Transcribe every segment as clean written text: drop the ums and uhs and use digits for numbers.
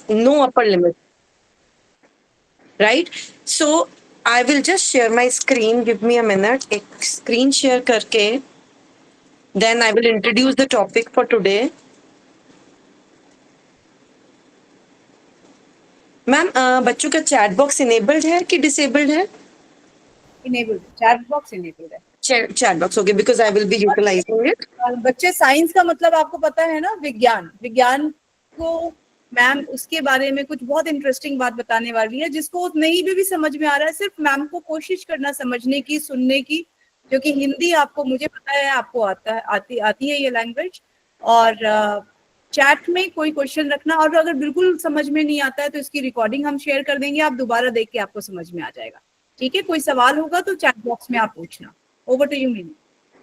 no upper limit, right? So I will just share my screen. Give me a minute. एक screen share करके then I will introduce the topic for today. Ma'am बच्चों का chat box enabled है कि disabled है? Enabled, chat box enabled है। Chat box okay, because I will be utilising it. बच्चे science का मतलब आपको पता है ना, विज्ञान को मैम उसके बारे में कुछ बहुत इंटरेस्टिंग बात बताने वाली है, जिसको नहीं भी समझ में आ रहा है, सिर्फ मैम को कोशिश करना समझने की, सुनने की, जो कि हिंदी आपको, मुझे पता है आपको आती है ये लैंग्वेज। और चैट में कोई क्वेश्चन रखना, और अगर बिल्कुल समझ में नहीं आता है तो इसकी रिकॉर्डिंग हम शेयर कर देंगे, आप दोबारा देख के आपको समझ में आ जाएगा। ठीक है, कोई सवाल होगा तो चैट बॉक्स में आप पूछना। Over to you Meenu.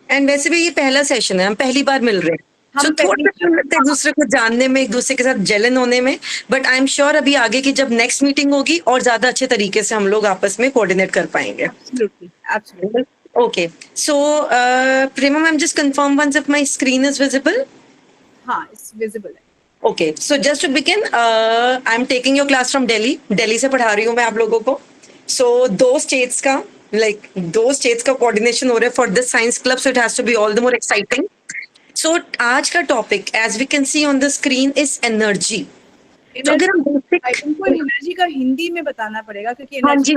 And वैसे भी ये पहला सेशन है, हम पहली बार मिल रहे हैं, हम थोड़ा टाइम लगता है एक दूसरे को जानने में, एक दूसरे के साथ जेलन होने में, बट आई एम श्योर अभी आगे की जब नेक्स्ट मीटिंग होगी और ज्यादा अच्छे तरीके से हम लोग आपस में कोऑर्डिनेट कर पाएंगे। Absolutely. Okay, so Prema ma'am, just confirm once if my screen is visible. हाँ, it's visible. Okay, so just to begin, I'm taking your class from Delhi. Delhi से पढ़ा रही हूँ मैं आप लोगों को. So दो states का coordination हो रहा है for this science club, so it has to be all the more exciting. So आज का topic, as we can see on the screen, is energy. तो अगर हम इनको एनर्जी का हिंदी में बताना पड़ेगा, क्योंकि हाँ जी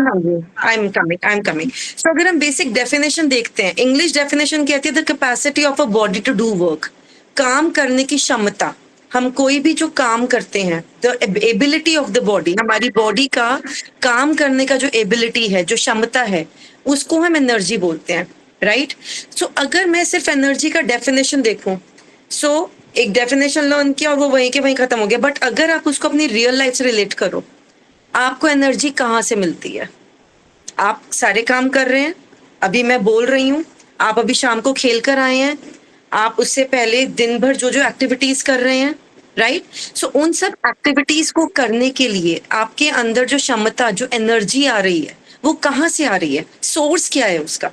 आई एम कमिंग। सो अगर हम बेसिक डेफिनेशन देखते हैं, इंग्लिश डेफिनेशन कहती है the capacity of a body to do work, काम करने की क्षमता। हम कोई भी जो काम करते हैं, the ability of the body, हमारी बॉडी का काम करने का जो एबिलिटी है, जो क्षमता है, उसको हम एनर्जी बोलते हैं, राइट? सो अगर मैं सिर्फ एनर्जी का डेफिनेशन देखूं, सो एक डेफिनेशन लर्न किया और वो वहीं के वहीं खत्म हो गया, बट अगर आप उसको अपनी रियल लाइफ से रिलेट करो, आपको एनर्जी कहाँ से मिलती है? आप सारे काम कर रहे हैं, अभी मैं बोल रही हूँ, आप अभी शाम को खेल कर आए हैं, आप उससे पहले दिन भर जो जो एक्टिविटीज कर रहे हैं, राइट? सो उन सब एक्टिविटीज को करने के लिए आपके अंदर जो क्षमता, जो एनर्जी आ रही है, वो कहाँ से आ रही है? सोर्स क्या है उसका?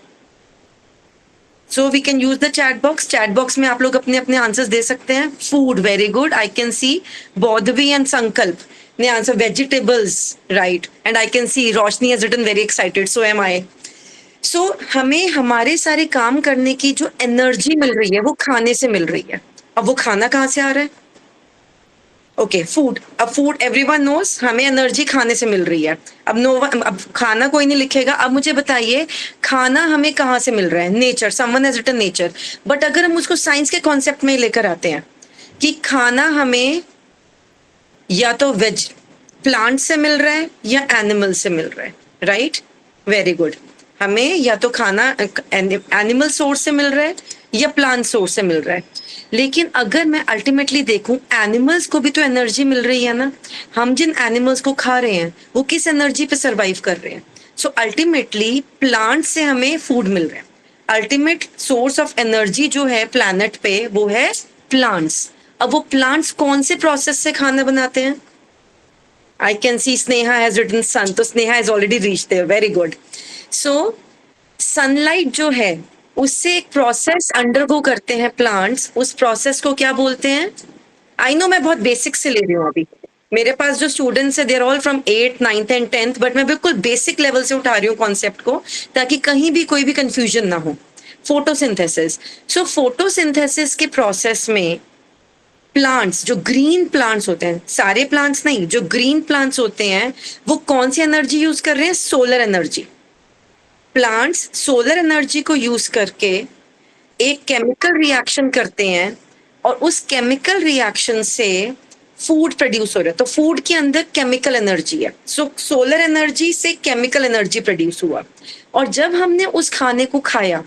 So we can use the chat box. Chat box में आप लोग अपने अपने आंसर्स दे सकते हैं। Food, very good, I can see Baudhvi and Sankalp ने answer vegetables, right? And I can see Roshni has written very excited, so am I. So हमें हमारे सारे काम करने की जो एनर्जी मिल रही है वो खाने से मिल रही है। अब वो खाना कहाँ से आ रहा है? Okay, food. अब फूड एवरीवन नोस, हमें एनर्जी खाने से मिल रही है। अब खाना कोई नहीं लिखेगा। अब मुझे बताइए खाना हमें कहाँ से मिल रहा है? Nature, someone has written nature. But अगर हम उसको साइंस के कॉन्सेप्ट में लेकर आते हैं कि खाना हमें या तो वेज प्लांट से मिल रहा है या एनिमल से मिल रहा है, राइट? Very good. हमें या तो खाना एनिमल सोर्स से मिल रहा है या प्लांट सोर्स से मिल रहा है। लेकिन अगर मैं अल्टीमेटली देखूं, एनिमल्स को भी तो एनर्जी मिल रही है ना। हम जिन एनिमल्स को खा रहे हैं वो किस एनर्जी पे सरवाइव कर रहे हैं? सो अल्टीमेटली प्लांट से हमें फूड मिल रहा है। अल्टीमेट सोर्स ऑफ एनर्जी जो है प्लैनेट पे वो है प्लांट्स। अब वो प्लांट्स कौन से प्रोसेस से खाना बनाते हैं? I can see Sneha has written sun, तो Sneha has already reached there, very good. So sunlight जो है उससे एक प्रोसेस अंडरगो करते हैं प्लांट्स। उस प्रोसेस को क्या बोलते हैं? आई नो मैं बहुत बेसिक से ले रही हूँ अभी, मेरे पास जो स्टूडेंट्स है they are all from 8th 9th and 10th, but मैं बिल्कुल बेसिक लेवल से उठा रही हूँ कॉन्सेप्ट को, ताकि कहीं भी कोई भी कंफ्यूजन ना हो। फोटोसिंथेसिस। सो फोटोसिंथेसिस के प्रोसेस में प्लांट्स, जो ग्रीन प्लांट्स होते हैं, सारे प्लांट्स नहीं, जो ग्रीन प्लांट्स होते हैं वो कौन सी एनर्जी यूज कर रहे हैं? Solar energy. Plants solar energy को यूज करके एक केमिकल रिएक्शन करते हैं और उस केमिकल रिएक्शन से फूड प्रोड्यूस हो रहा है। तो फूड के अंदर केमिकल एनर्जी है। सो सोलर एनर्जी से केमिकल एनर्जी प्रोड्यूस हुआ, और जब हमने उस खाने को खाया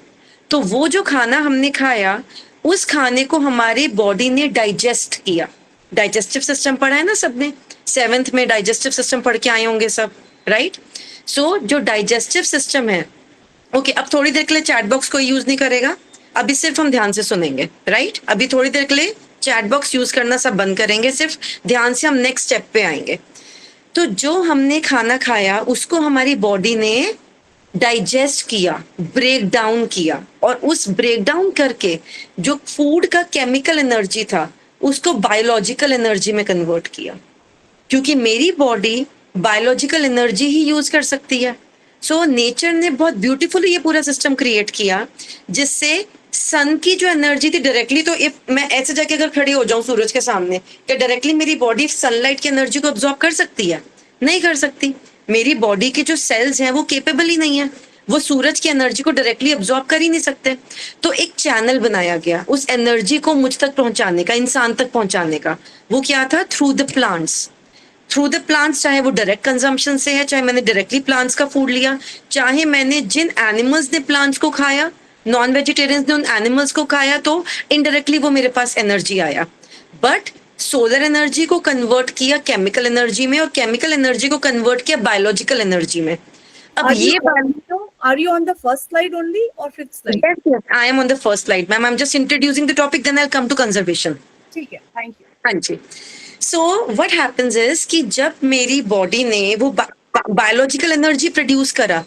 तो वो जो खाना हमने खाया उस खाने को हमारी बॉडी ने डाइजेस्ट किया। डाइजेस्टिव सिस्टम पढ़ा है ना सबने, 7th में डाइजेस्टिव सिस्टम पढ़ के आए होंगे सब, राइट? सो जो डाइजेस्टिव सिस्टम है, ओके, अब थोड़ी देर के लिए चैट बॉक्स कोई यूज नहीं करेगा, अभी सिर्फ हम ध्यान से सुनेंगे, राइट? अभी थोड़ी देर के लिए चैट बॉक्स यूज करना सब बंद करेंगे, सिर्फ ध्यान से हम नेक्स्ट स्टेप पे आएंगे। तो जो हमने खाना खाया उसको हमारी बॉडी ने डाइजेस्ट किया, ब्रेक डाउन किया, और उस ब्रेक डाउन करके जो फूड का केमिकल एनर्जी था उसको बायोलॉजिकल एनर्जी में कन्वर्ट किया। क्योंकि मेरी बॉडी बायोलॉजिकल एनर्जी ही यूज कर सकती है। सो नेचर ने बहुत ब्यूटीफुली ये पूरा सिस्टम क्रिएट किया, जिससे सन की जो एनर्जी थी डायरेक्टली, तो इफ मैं ऐसे जाके अगर खड़ी हो जाऊं सूरज के सामने, क्या डायरेक्टली मेरी बॉडी सनलाइट की एनर्जी को अब्सॉर्ब कर सकती है? नहीं कर सकती। मेरी बॉडी के जो सेल्स हैं वो केपेबल ही नहीं है, वो सूरज की एनर्जी को डायरेक्टली अब्सॉर्ब कर ही नहीं सकते। तो एक चैनल बनाया गया उस एनर्जी को मुझ तक पहुंचाने का, इंसान तक पहुंचाने का। वो क्या था? Through the plants. Through the plants, चाहे वो डायरेक्ट कंजम्पशन से है, चाहे मैंने डायरेक्टली प्लांट्स का फूड लिया, चाहे मैंने जिन एनिमल्स ने प्लांट्स को खाया, नॉन वेजिटेरियंस ने उन एनिमल्स को खाया, तो इनडायरेक्टली वो मेरे पास एनर्जी आया। बट सोलर एनर्जी को कन्वर्ट किया केमिकल एनर्जी में, और केमिकल एनर्जी को कन्वर्ट किया बायोलॉजिकल एनर्जी में। अब ये Are you on the first slide only or fifth slide? Yes, yes, I am on the first slide, ma'am. I'm just introducing the topic, then I'll come to conservation. ठीक है, thank you. हाँ जी। So what happens is कि जब मेरी body ने वो biological energy produce करा,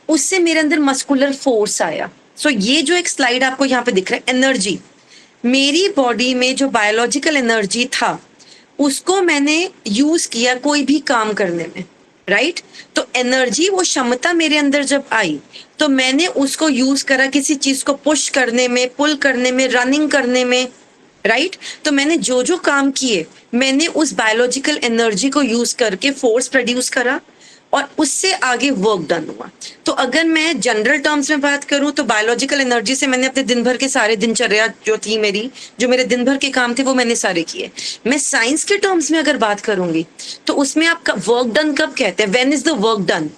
उससे मेरे अंदर मस्कुलर फोर्स आया। सो ये जो एक स्लाइड आपको यहाँ पे दिख रहा है, एनर्जी, मेरी बॉडी में जो बायोलॉजिकल एनर्जी था उसको मैंने यूज किया कोई भी काम करने में, राइट? तो एनर्जी, वो क्षमता मेरे अंदर जब आई, तो मैंने उसको यूज करा किसी चीज को पुश करने में, पुल करने में, रनिंग करने में, राइट? तो मैंने जो जो काम किए, मैंने उस बायोलॉजिकल एनर्जी को यूज करके फोर्स प्रोड्यूस करा, और उससे आगे वर्क डन हुआ। तो अगर मैं जनरल टर्म्स में बात करूं, तो बायोलॉजिकल एनर्जी से मैंने अपने दिन भर के सारे दिनचर्या जो थी मेरी, जो मेरे दिन भर के काम थे, वो मैंने सारे किए। मैं साइंस के टर्म्स में अगर बात करूंगी, तो उसमें आप वर्क डन कब कहते हैं? When is the work done?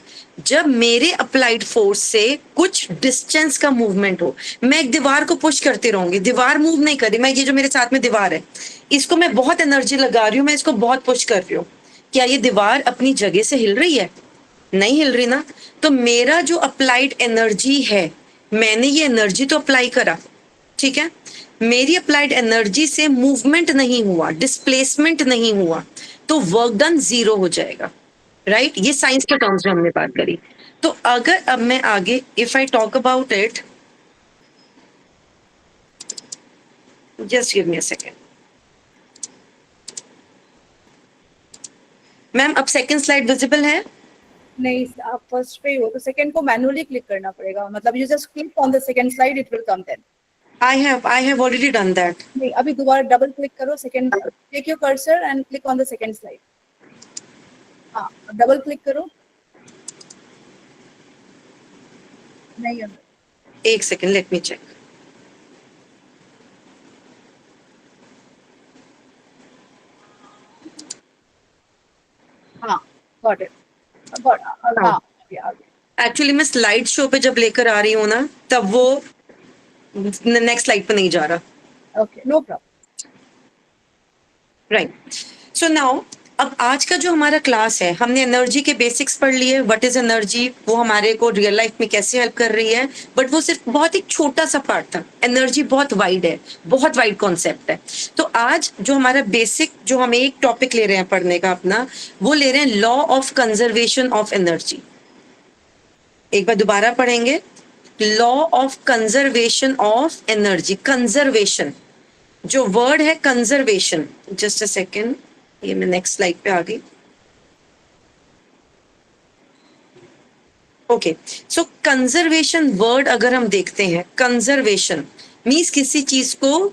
जब मेरे अप्लाइड फोर्स से कुछ डिस्टेंस का मूवमेंट हो। मैं एक दीवार को पुश करती रहूंगी, दीवार मूव नहीं कर रही, मैं ये जो मेरे साथ में दीवार है, इसको मैं बहुत एनर्जी लगा रही हूँ, मैं इसको बहुत पुश कर रही हूँ, क्या ये दीवार अपनी जगह से हिल रही है? नहीं हिल रही ना। तो मेरा जो अप्लाइड एनर्जी है, मैंने ये एनर्जी तो अप्लाई करा, ठीक है, मेरी अप्लाइड एनर्जी से मूवमेंट नहीं हुआ, डिस्प्लेसमेंट नहीं हुआ, तो वर्क डन जीरो हो जाएगा, राइट? ये साइंस के टर्म्स में हमने बात करी। तो अगर अब मैं आगे, if I talk about it, just give me a second ma'am. अब सेकेंड स्लाइड विजिबल है? नहीं, आप फर्स्ट पे ही हो तो सेकंड को मैनुअली क्लिक करना पड़ेगा, मतलब you just click on the second slide, it will come then. I have already done that. नहीं, अभी दोबारा डबल क्लिक करो, second, take your cursor and click on the second slide. हाँ, double click करो। नहीं, एक सेकेंड, लेट मी चेक। हाँ, got it, हाँ, एक्चुअली मैं स्लाइड शो पे जब लेकर आ रही हूँ ना, तब वो नेक्स्ट स्लाइड पे नहीं जा रहा। Okay, no problem. Right, so now अब आज का जो हमारा क्लास है, हमने एनर्जी के बेसिक्स पढ़ लिए, व्हाट इज एनर्जी, वो हमारे को रियल लाइफ में कैसे हेल्प कर रही है, बट वो सिर्फ बहुत एक छोटा सा पार्ट था। एनर्जी बहुत वाइड है, बहुत वाइड कॉन्सेप्ट है। तो आज जो हमारा बेसिक, जो हम एक टॉपिक ले रहे हैं पढ़ने का अपना, वो ले रहे हैं law of conservation of energy. एक बार दोबारा पढ़ेंगे, law of conservation of energy. Conservation, जो वर्ड है कंजर्वेशन, जस्ट अ सेकेंड, ये मैं नेक्स्ट स्लाइड पे आ गई। ओके, सो कंजर्वेशन वर्ड अगर हम देखते हैं, कंजर्वेशन मीन्स किसी चीज को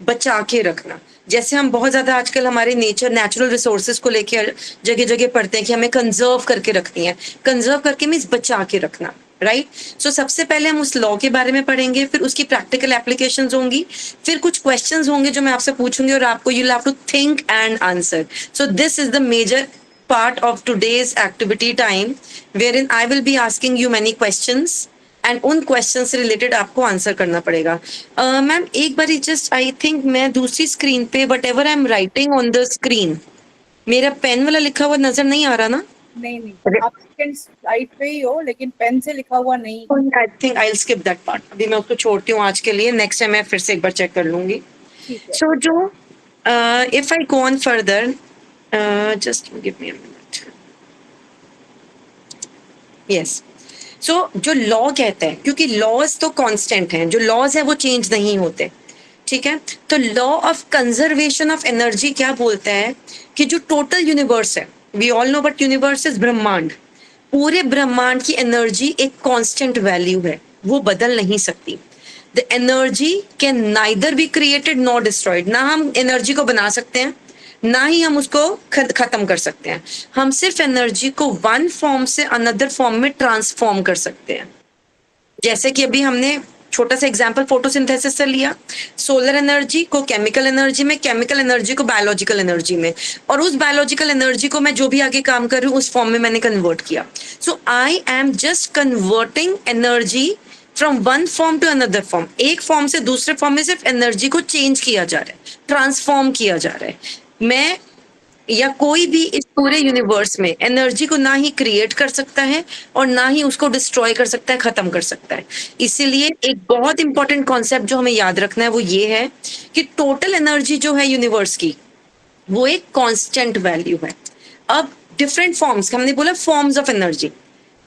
बचा के रखना। जैसे हम बहुत ज्यादा आजकल हमारे नेचुरल रिसोर्सेज को लेके जगह जगह पढ़ते हैं कि हमें कंजर्व करके रखनी है। कंजर्व करके मीन्स बचा के रखना, राइट? सो सबसे पहले हम उस लॉ के बारे में पढ़ेंगे, फिर उसकी प्रैक्टिकल एप्लीकेशंस होंगी, फिर कुछ क्वेश्चंस होंगे जो मैं आपसे पूछूंगी और आपको you will have to think and answer. So this is the major part of today's activity time, wherein I will be asking you many questions and उन क्वेश्चन से रिलेटेड आपको आंसर करना पड़ेगा। मैम एक बार जस्ट, आई थिंक मैं दूसरी screen पे, what ever I am writing on the screen, मेरा पेन वाला लिखा हुआ नजर नहीं आ रहा ना? नहीं, आप सेकंड स्लाइड पे ही हो, लेकिन पेन से लिखा हुआ नहीं। I think I will skip that part, अभी मैं उसको छोड़ती हूँ आज के लिए, नेक्स्ट टाइम मैं फिर से एक बार चेक कर लूंगी। सो जो if I go on further, just give me a minute. Yes. So जो लॉ कहता है, क्योंकि लॉज तो कांस्टेंट हैं, जो लॉज है वो चेंज नहीं होते, ठीक है। तो law of conservation of energy क्या बोलता है कि जो टोटल यूनिवर्स है, we all know but universe is ब्रह्मांड, पूरे ब्रह्मांड की एनर्जी एक कांस्टेंट वैल्यू है, वो बदल नहीं सकती। The energy can neither be created nor destroyed, ना हम एनर्जी को बना सकते हैं ना ही हम उसको खत्म कर सकते हैं। हम सिर्फ एनर्जी को वन फॉर्म से अनदर फॉर्म में ट्रांसफॉर्म कर सकते हैं। जैसे कि अभी हमने छोटा सा एग्जांपल फोटोसिंथेसिस से लिया, सोलर एनर्जी को केमिकल एनर्जी में, केमिकल एनर्जी को बायोलॉजिकल एनर्जी में, और उस बायोलॉजिकल एनर्जी को मैं जो भी आगे काम कर रही हूँ उस फॉर्म में मैंने कन्वर्ट किया। So I am just converting energy from one form to another form. एक फॉर्म से दूसरे फॉर्म में सिर्फ एनर्जी को चेंज किया जा रहा है, ट्रांसफॉर्म किया जा रहा है। मैं या कोई भी इस पूरे यूनिवर्स में एनर्जी को ना ही क्रिएट कर सकता है और ना ही उसको डिस्ट्रॉय कर सकता है, खत्म कर सकता है। इसीलिए एक बहुत इंपॉर्टेंट कॉन्सेप्ट जो हमें याद रखना है वो ये है कि टोटल एनर्जी जो है यूनिवर्स की वो एक कांस्टेंट वैल्यू है। अब डिफरेंट फॉर्म्स, हमने बोला फॉर्म्स ऑफ एनर्जी,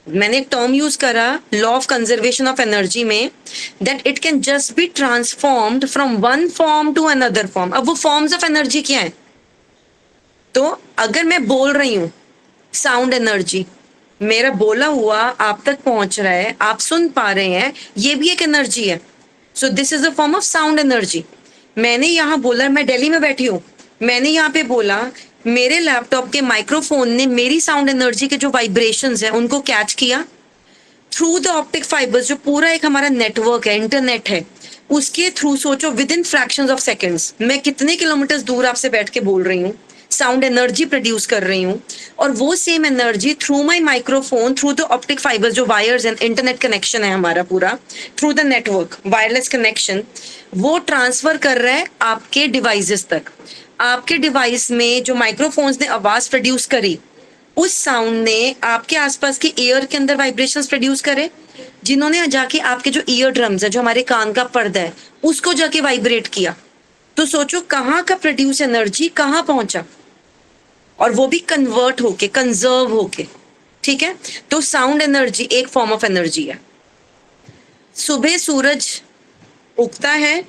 मैंने एक टर्म यूज करा law of conservation of energy में, that it can just be transformed from one form to another form. अब वो फॉर्म्स ऑफ एनर्जी क्या है? तो अगर मैं बोल रही हूँ साउंड एनर्जी, मेरा बोला हुआ आप तक पहुंच रहा है, आप सुन पा रहे हैं, ये भी एक एनर्जी है। सो this is a form of sound energy. मैंने यहाँ बोला, मैं दिल्ली में बैठी हूँ, मैंने यहाँ पे बोला, मेरे लैपटॉप के माइक्रोफोन ने मेरी साउंड एनर्जी के जो वाइब्रेशंस है उनको कैच किया थ्रू द ऑप्टिक फाइबर्स, जो पूरा एक हमारा नेटवर्क है, इंटरनेट है, उसके थ्रू। सोचो with in fractions of seconds मैं कितने किलोमीटर दूर आपसे बैठ के बोल रही हूँ, साउंड एनर्जी प्रोड्यूस कर रही हूँ, और वो same energy through my microphone, through the optic fibres, जो वायर्स एंड इंटरनेट कनेक्शन है हमारा पूरा, through the network wireless connection, वो ट्रांसफर कर रहा है आपके डिवाइसेस तक। आपके डिवाइस में जो माइक्रोफोन्स ने आवाज प्रोड्यूस करी, उस साउंड ने आपके आसपास के एयर के अंदर वाइब्रेशंस प्रोड्यूस करे, जिन्होंने जाके आपके जो ईयर ड्रम्स है, जो हमारे कान का पर्दा है, उसको जाके वाइब्रेट किया। तो सोचो कहाँ का प्रोड्यूस एनर्जी कहाँ पहुंचा, और वो भी कन्वर्ट होके, कंजर्व होके। ठीक है, तो साउंड एनर्जी एक फॉर्म ऑफ एनर्जी है। सुबह सूरज उगता है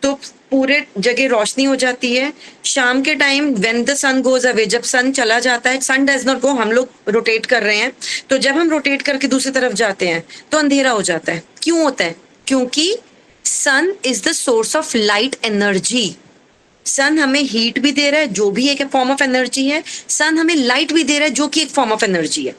तो पूरे जगह रोशनी हो जाती है। शाम के time when the sun goes away, जब सन चला जाता है, सन डज नॉट गो, हम लोग रोटेट कर रहे हैं, तो जब हम रोटेट करके दूसरी तरफ जाते हैं तो अंधेरा हो जाता है। क्यों होता है? क्योंकि sun is the source of light energy. Sun हमें हीट भी दे रहा है, जो भी एक फॉर्म ऑफ एनर्जी है, सन हमें लाइट भी दे रहा है, जो कि एक फॉर्म ऑफ एनर्जी है।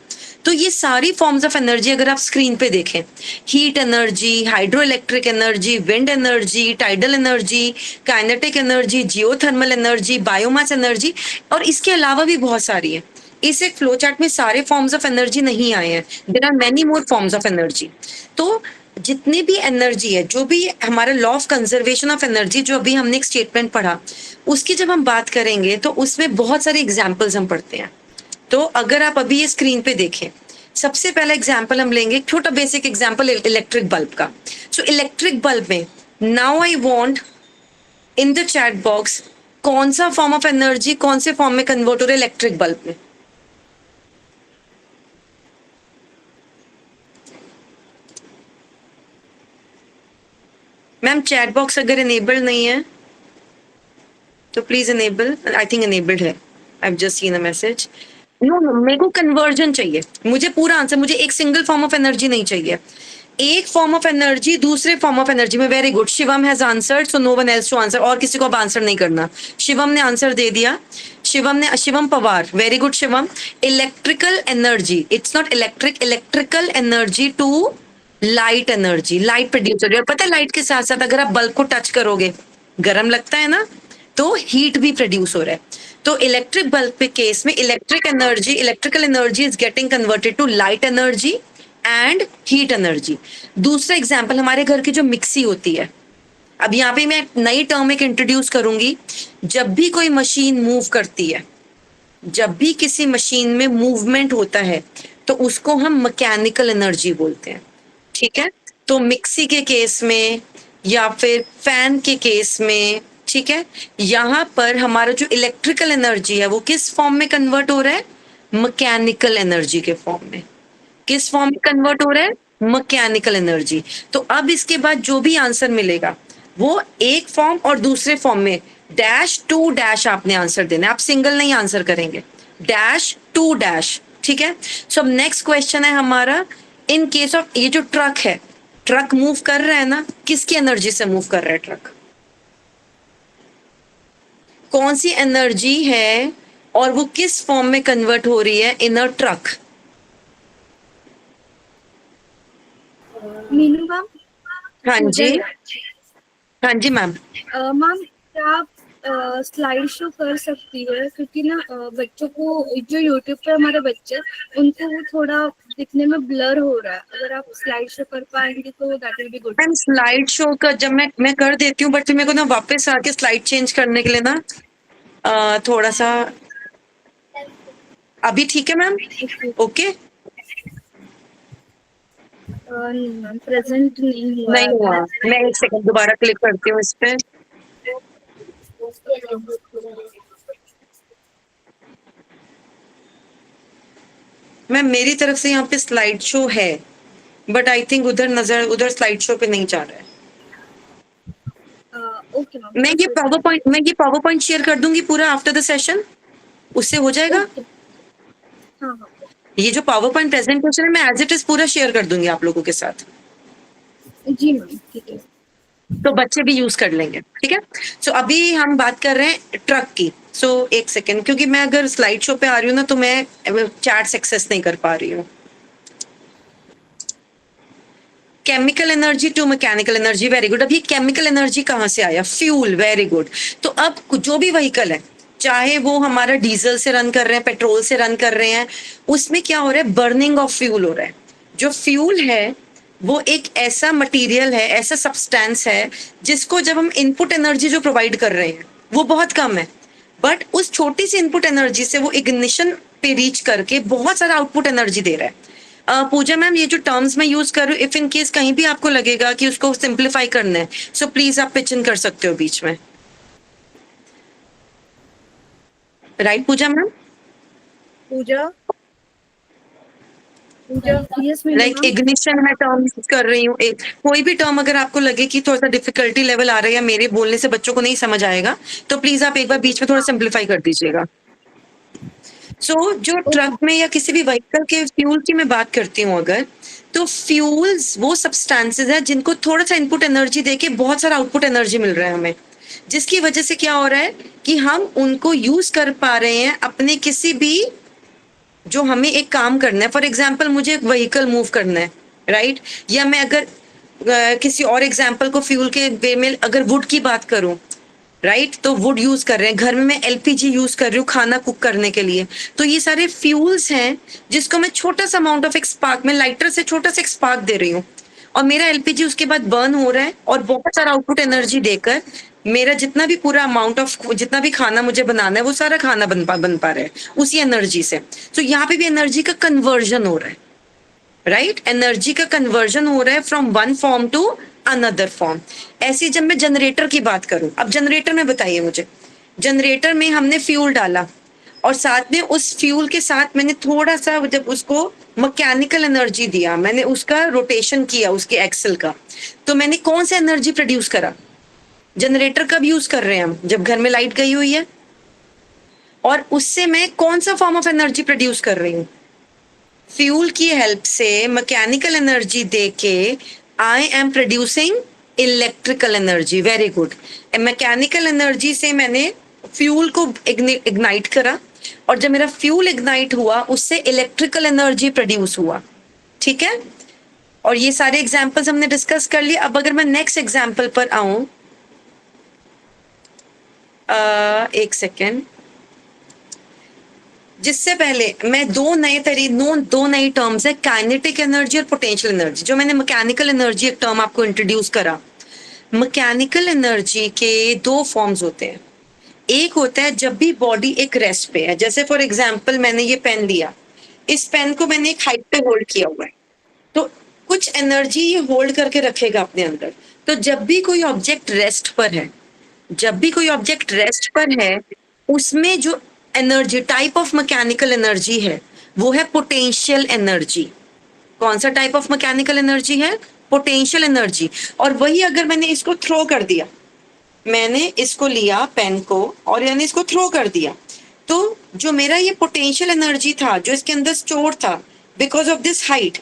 तो ये सारी फॉर्म्स ऑफ एनर्जी अगर आप स्क्रीन पे देखें, heat energy, hydro electric energy, wind energy, tidal energy, kinetic energy, geothermal energy, biomass energy, और इसके अलावा भी बहुत सारी है। इस एक फ्लो चार्ट में सारे फॉर्म्स ऑफ एनर्जी नहीं आए हैं, there are many more forms of energy. तो जितनी भी एनर्जी है, जो भी हमारा law of conservation of energy, जो अभी हमने एक स्टेटमेंट पढ़ा, उसकी जब हम बात करेंगे तो उसमें बहुत सारे एग्जाम्पल्स हम पढ़ते हैं। तो अगर आप अभी ये स्क्रीन पे देखें, सबसे पहला एग्जाम्पल हम लेंगे, छोटा बेसिक एग्जाम्पल इलेक्ट्रिक बल्ब का। सो इलेक्ट्रिक बल्ब में now I want in the chat box, कौन सा फॉर्म ऑफ एनर्जी कौन से फॉर्म में कन्वर्ट हो रहा है इलेक्ट्रिक बल्ब में? मैम चैट बॉक्स अगर इनेबल्ड नहीं है तो please enable. I think enabled है, I have just seen a message. No no, मेरे को कन्वर्जन चाहिए, मुझे पूरा आंसर, मुझे एक सिंगल फॉर्म ऑफ एनर्जी नहीं चाहिए। एक फॉर्म ऑफ एनर्जी दूसरे फॉर्म ऑफ एनर्जी में। Very good, Shivam has answered, so no one else to answer. और किसी को अब आंसर नहीं करना, शिवम ने आंसर दे दिया। Shivam Pawar, very good Shivam. Electrical energy, it's not electric, electrical energy to light energy, light produce हो रही है। और पता है लाइट के साथ साथ अगर आप बल्ब को टच करोगे, गर्म लगता है ना, तो हीट भी प्रोड्यूस हो रहा है। तो इलेक्ट्रिक बल्ब के केस में electric energy, electrical energy is getting converted to light energy and heat energy. दूसरा एग्जांपल, हमारे घर की जो मिक्सी होती है, अब यहाँ पे मैं नई टर्म एक इंट्रोड्यूस करूंगी। जब भी कोई मशीन मूव करती है, जब भी किसी मशीन में मूवमेंट होता है, तो उसको हम मैकेनिकल एनर्जी बोलते हैं। ठीक है, तो मिक्सी के केस में या फिर फैन के केस में, ठीक है, यहाँ पर हमारा जो इलेक्ट्रिकल एनर्जी है वो किस फॉर्म में कन्वर्ट हो रहा है? मैकेनिकल एनर्जी के फॉर्म में। किस फॉर्म में कन्वर्ट हो रहा है? Mechanical energy. तो अब इसके बाद जो भी आंसर मिलेगा वो एक फॉर्म और दूसरे फॉर्म में डैश टू डैश आपने आंसर देना है, आप सिंगल नहीं आंसर करेंगे, डैश टू डैश, ठीक है। सो अब नेक्स्ट क्वेश्चन है हमारा, इन केस ऑफ ये जो ट्रक है, ट्रक मूव कर रहा है ना, किसकी एनर्जी से मूव कर रहा है ट्रक, कौन सी एनर्जी है और वो किस फॉर्म में कन्वर्ट हो रही है इन अ ट्रक? मीनू मैम, हाँ जी, हाँ जी मैम। मैम क्या आप स्लाइड शो कर सकती है, क्योंकि ना बच्चों को जो यूट्यूब पे हमारे बच्चे, उनको वो थोड़ा दिखने में ब्लर हो रहा है, अगर आप स्लाइड शो कर पाएंगे तो that will be good. Ma'am slide show का जब मैं कर देती हूँ, बट फिर मेरे को ना वापस आके स्लाइड चेंज करने के लिए ना थोड़ा सा, अभी ठीक है मैम? ओके, नहीं मैम, प्रेजेंट नहीं हुआ नहीं हुआ, मैं एक सेकंड दोबारा क्लिक करती हूँ इस पे। मैम मेरी तरफ से यहाँ पे स्लाइड शो है, बट आई थिंक उधर स्लाइड शो पे नहीं जा रहा है। ओके मैम, मैं ये पावर पॉइंट शेयर कर दूंगी पूरा आफ्टर द सेशन, उससे हो जाएगा। हाँ हाँ ये जो पावर पॉइंट प्रेजेंटेशन है मैं एज इट इज पूरा शेयर कर दूंगी आप लोगों के साथ, जी मैम, ठीक है। तो बच्चे भी यूज कर लेंगे, ठीक है। सो अभी हम बात कर रहे हैं ट्रक की। सो एक सेकेंड, क्योंकि मैं अगर स्लाइड शो पे आ रही हूँ ना तो मैं चैट एक्सेस नहीं कर पा रही हूँ। Chemical energy to mechanical energy, very good. अब ये केमिकल एनर्जी कहाँ से आया? Fuel, very good. तो अब जो भी व्हीकल है, चाहे वो हमारा डीजल से रन कर रहे हैं, पेट्रोल से रन कर रहे हैं, उसमें क्या हो रहा है? बर्निंग ऑफ फ्यूल हो रहा है। जो फ्यूल है वो एक ऐसा मटेरियल है, ऐसा सब्सटेंस है जिसको जब हम इनपुट एनर्जी जो प्रोवाइड कर रहे हैं वो बहुत कम है, बट उस छोटी सी इनपुट एनर्जी से वो इग्निशन पे रीच करके बहुत सारा आउटपुट एनर्जी दे रहा है। पूजा मैम, ये जो टर्म्स मैं यूज कर रही हूँ, इफ इन केस कहीं भी आपको लगेगा कि उसको सिंप्लीफाई करना है, सो प्लीज आप पिच इन कर सकते हो बीच में। राइट पूजा ma'am? Pooja yes ma'am, like ignition मैं टर्म यूज कर रही हूँ। कोई भी टर्म अगर आपको लगे कि थोड़ा सा डिफिकल्टी लेवल आ रहा है या मेरे बोलने से बच्चों को नहीं समझ आएगा, तो प्लीज आप एक बार बीच में थोड़ा सिंप्लीफाई कर दीजिएगा। सो जो ट्रक में या किसी भी व्हीकल के फ्यूल की मैं बात करती हूँ अगर, तो फ्यूल्स वो सब्सटेंसेस है जिनको थोड़ा सा इनपुट एनर्जी देके बहुत सारा आउटपुट एनर्जी मिल रहा है हमें, जिसकी वजह से क्या हो रहा है कि हम उनको यूज कर पा रहे हैं अपने किसी भी जो हमें एक काम करना है। फॉर एग्जाम्पल मुझे एक व्हीकल मूव करना है, राइट? या मैं अगर किसी और एग्जाम्पल को फ्यूल के वे में अगर वुड की बात करूं, राइट, तो वुड यूज कर रहे हैं, घर में मैं एलपीजी यूज कर रही हूँ खाना कुक करने के लिए, तो ये सारे फ्यूल्स हैं जिसको मैं छोटा सा अमाउंट ऑफ एक स्पार्क में लाइटर से छोटा सा एक स्पार्क दे रही हूँ और मेरा एलपीजी उसके बाद बर्न हो रहा है और बहुत सारा आउटपुट एनर्जी देकर मेरा जितना भी पूरा अमाउंट ऑफ जितना भी खाना मुझे बनाना है वो सारा खाना बन पा रहा है उसी एनर्जी से। तो यहाँ पे भी एनर्जी का कन्वर्जन हो रहा है, राइट? एनर्जी का कन्वर्जन हो रहा है from one form to another form. ऐसे जब मैं जनरेटर की बात करूं, अब जनरेटर में बताइए मुझे, जनरेटर में हमने फ्यूल डाला और साथ में उस फ्यूल के साथ मैंने थोड़ा सा जब उसको मैकेनिकल एनर्जी दिया, मैंने उसका रोटेशन किया उसके एक्सल का, तो मैंने कौन सा एनर्जी प्रोड्यूस करा? जनरेटर कब यूज कर रहे हैं हम? जब घर में लाइट गई हुई है, और उससे मैं कौन सा फॉर्म ऑफ एनर्जी प्रोड्यूस कर रही हूँ? फ्यूल की हेल्प से मैकेनिकल एनर्जी देके I am producing electrical energy. Very good. Mechanical energy से मैंने फ्यूल को इग्नाइट करा और जब मेरा फ्यूल इग्नाइट हुआ उससे इलेक्ट्रिकल एनर्जी प्रोड्यूस हुआ, ठीक है? और ये सारे एग्जांपल्स हमने डिस्कस कर लिए। अब अगर मैं नेक्स्ट एग्जांपल पर आऊं, एक सेकेंड, जिससे पहले मैं दो नई टर्म्स है, काइनेटिक एनर्जी और पोटेंशियल एनर्जी। जो मैंने मैकेनिकल एनर्जी एक टर्म आपको इंट्रोड्यूस करा, मैकेनिकल एनर्जी के दो फॉर्म्स होते हैं। एक होता है जब भी बॉडी एक रेस्ट पे है, जैसे फॉर एग्जांपल मैंने ये पेन लिया, इस पेन को मैंने एक हाइट पे होल्ड किया हुआ है, तो कुछ एनर्जी ये होल्ड करके रखेगा अपने अंदर। तो जब भी कोई ऑब्जेक्ट रेस्ट पर है, उसमें जो energy type of mechanical energy है वो है पोटेंशियल एनर्जी। कौन सा टाइप ऑफ मैकेनिकल एनर्जी है? Potential energy. और वही अगर मैंने इसको थ्रो कर दिया, मैंने इसको लिया पेन को और यानी इसको थ्रो कर दिया, तो जो मेरा ये पोटेंशियल एनर्जी था जो इसके अंदर स्टोर था बिकॉज ऑफ दिस हाइट,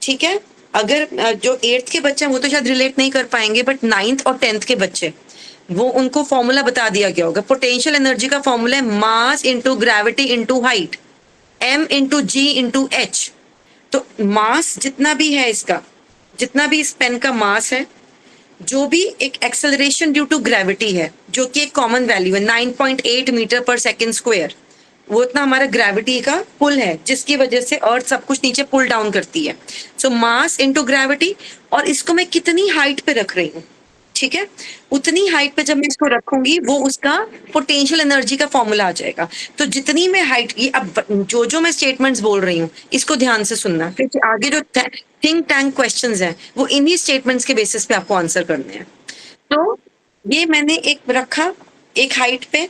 ठीक है, अगर जो 8th के बच्चे हैं वो तो शायद रिलेट नहीं कर पाएंगे, बट 9th और 10th के बच्चे वो उनको फॉर्मूला बता दिया गया होगा। पोटेंशियल एनर्जी का फॉर्मूला है mass into gravity into height, m into G into H. तो मास जितना भी है इसका, जितना भी इस पेन का मास है, जो भी एक एक्सेलरेशन ड्यू टू ग्रेविटी है जो कि एक कॉमन वैल्यू है 9.8 मीटर पर सेकेंड स्क्वायर, वो इतना हमारा ग्रेविटी का पुल है जिसकी वजह से अर्थ सब कुछ नीचे पुल डाउन करती है। सो मास इनटू ग्रेविटी, और इसको मैं कितनी हाइट पे रख रही हूँ, ठीक है, उतनी हाइट पे जब मैं इसको रखूंगी वो उसका पोटेंशियल एनर्जी का फॉर्मूला आ जाएगा। तो जितनी मैं हाइट, ये अब जो मैं स्टेटमेंट्स बोल रही हूँ इसको ध्यान से सुनना, क्योंकि आगे जो थिंक टैंक क्वेश्चंस हैं वो इन्हीं स्टेटमेंट्स के बेसिस पे आपको आंसर करने हैं। तो ये मैंने एक रखा एक हाइट पे,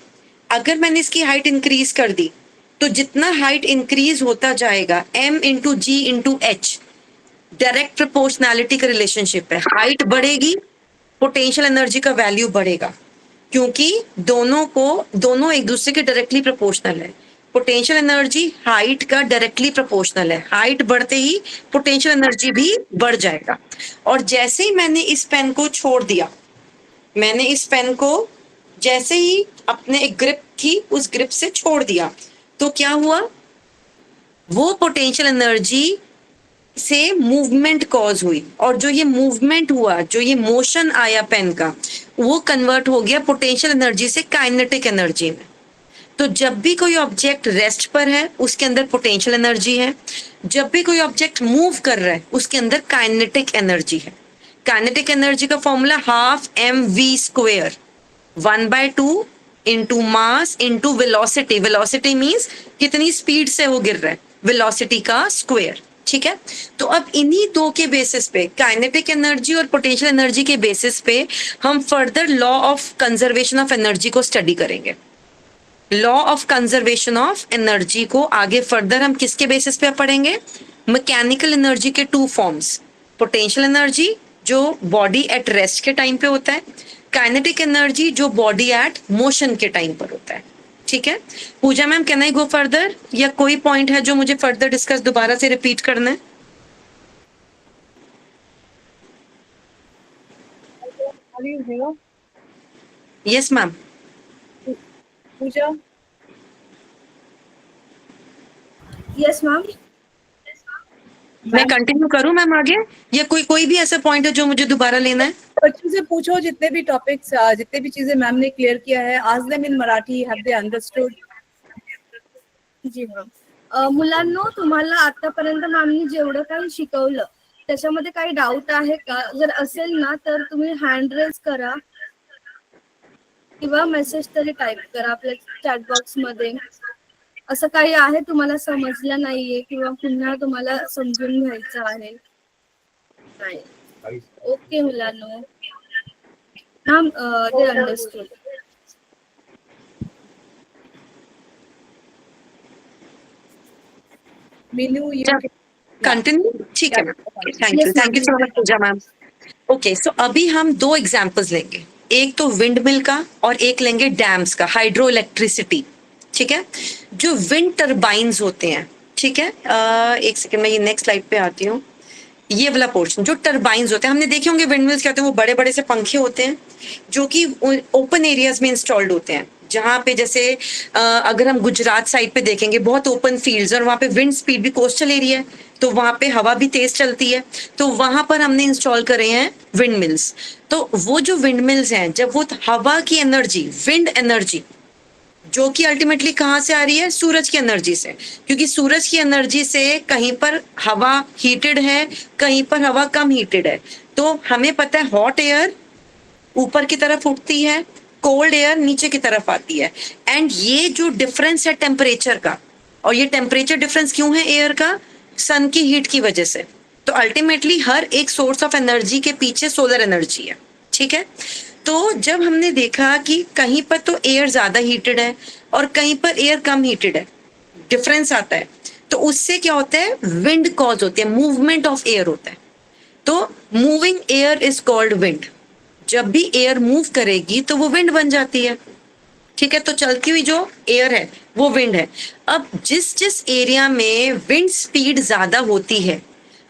अगर मैंने इसकी हाइट इंक्रीज कर दी तो जितना हाइट इंक्रीज होता जाएगा m into G into H, direct proportionality का रिलेशनशिप है। हाइट बढ़ेगी, पोटेंशियल एनर्जी का वैल्यू बढ़ेगा, क्योंकि दोनों एक दूसरे के डायरेक्टली प्रोपोर्शनल है। पोटेंशियल एनर्जी हाइट का डायरेक्टली प्रोपोर्शनल है, हाइट बढ़ते ही पोटेंशियल एनर्जी भी बढ़ जाएगा। और जैसे ही मैंने इस पेन को छोड़ दिया, मैंने इस पेन को जैसे ही अपने एक ग्रिप थी उस ग्रिप से छोड़ दिया, तो क्या हुआ, वो पोटेंशियल एनर्जी से मूवमेंट कॉज हुई, और जो ये मूवमेंट हुआ, जो ये मोशन आया पेन का, वो कन्वर्ट हो गया पोटेंशियल एनर्जी से काइनेटिक एनर्जी में। तो जब भी कोई ऑब्जेक्ट रेस्ट पर है उसके अंदर पोटेंशियल एनर्जी है, जब भी कोई ऑब्जेक्ट मूव कर रहा है उसके अंदर काइनेटिक एनर्जी है। काइनेटिक एनर्जी का formula half mv², 1/2 into mass into velocity. Velocity means कितनी स्पीड से वो गिर रहा है, वेलोसिटी का स्क्वायर, ठीक है। तो अब इन्हीं दो के बेसिस पे, काइनेटिक एनर्जी और पोटेंशियल एनर्जी के बेसिस पे, हम further law of conservation of energy को स्टडी करेंगे। Law of conservation of energy को आगे फर्दर हम किसके बेसिस पे पढ़ेंगे, मैकेनिकल एनर्जी के 2 फॉर्म्स, पोटेंशियल एनर्जी जो बॉडी एट रेस्ट के टाइम पे होता है, काइनेटिक एनर्जी जो बॉडी एट मोशन के टाइम पर होता है, ठीक है। Pooja ma'am, can I go further, या कोई पॉइंट है जो मुझे फर्दर डिस्कस दोबारा से रिपीट करना है? Yes ma'am. Pooja, yes ma'am. मैं कंटिन्यू करूं मैम आगे, या कोई भी ऐसा पॉइंट है जो मुझे दोबारा लेना है? बच्चों से पूछो जितने भी टॉपिक्स, जितने भी चीजें मैम ने क्लियर किया है, आज them in Marathi, have they understood? जी मॅम। मुलांनो, तुम्हाला आतापर्यंत मॅमनी जेवढं काही शिकवलं त्याच्यामध्ये काही डाऊट आहे का? जर असेल ना तर तुम्ही हँड रेज करा किंवा मेसेज तरी टाइप करा आपल्या चॅट बॉक्स मध्ये। असं काही आहे तुम्हाला समजलं नाहीये किंवा पुन्हा तुम्हाला समजून घ्यायचं आहे? नाही, ओके मुलांनो, ma'am they understood. Meenu, you continue, ठीक है ma'am, thank you so much Pooja ma'am. Okay, so अभी हम 2 एग्जांपल्स लेंगे, एक तो विंड मिल का और एक लेंगे डैम्स का, हाइड्रो इलेक्ट्रिसिटी, ठीक है। जो विंड टर्बाइन्स होते हैं, ठीक है, एक सेकंड, मैं ये नेक्स्ट स्लाइड पे आती हूँ। ये वाला पोर्शन, जो टर्बाइन्स होते हैं, हमने देखे होंगे विंड मिल्स क्या होते हैं, वो बड़े बड़े से पंखे होते हैं जो कि ओपन एरियाज में इंस्टॉल्ड होते हैं, जहाँ पे जैसे अगर हम गुजरात साइड पे देखेंगे बहुत ओपन फील्ड्स, और वहाँ पे विंड स्पीड भी कोस्टल एरिया है तो वहाँ पे हवा भी तेज चलती है, तो वहां पर हमने इंस्टॉल करे हैं विंड मिल्स। तो वो जो विंड मिल्स हैं, जब वो हवा की एनर्जी, विंड एनर्जी, जो कि अल्टीमेटली कहाँ से आ रही है, सूरज की एनर्जी से, क्योंकि सूरज की एनर्जी से कहीं पर हवा हीटेड है, कहीं पर हवा कम हीटेड है। तो हमें पता है हॉट एयर ऊपर की तरफ उठती है, कोल्ड एयर नीचे की तरफ आती है, एंड ये जो डिफरेंस है टेम्परेचर का, और ये टेम्परेचर डिफरेंस क्यों है एयर का, सन की हीट की वजह से। तो अल्टीमेटली हर एक सोर्स ऑफ एनर्जी के पीछे सोलर एनर्जी है, ठीक है। तो जब हमने देखा कि कहीं पर तो एयर ज्यादा हीटेड है और कहीं पर एयर कम हीटेड है, डिफरेंस आता है, तो उससे क्या होता है, विंड कॉज होती है, मूवमेंट ऑफ एयर होता है। तो moving air is called wind. जब भी एयर मूव करेगी तो वो विंड बन जाती है, ठीक है। तो चलती हुई जो एयर है वो विंड है। अब जिस जिस एरिया में विंड स्पीड ज्यादा होती है,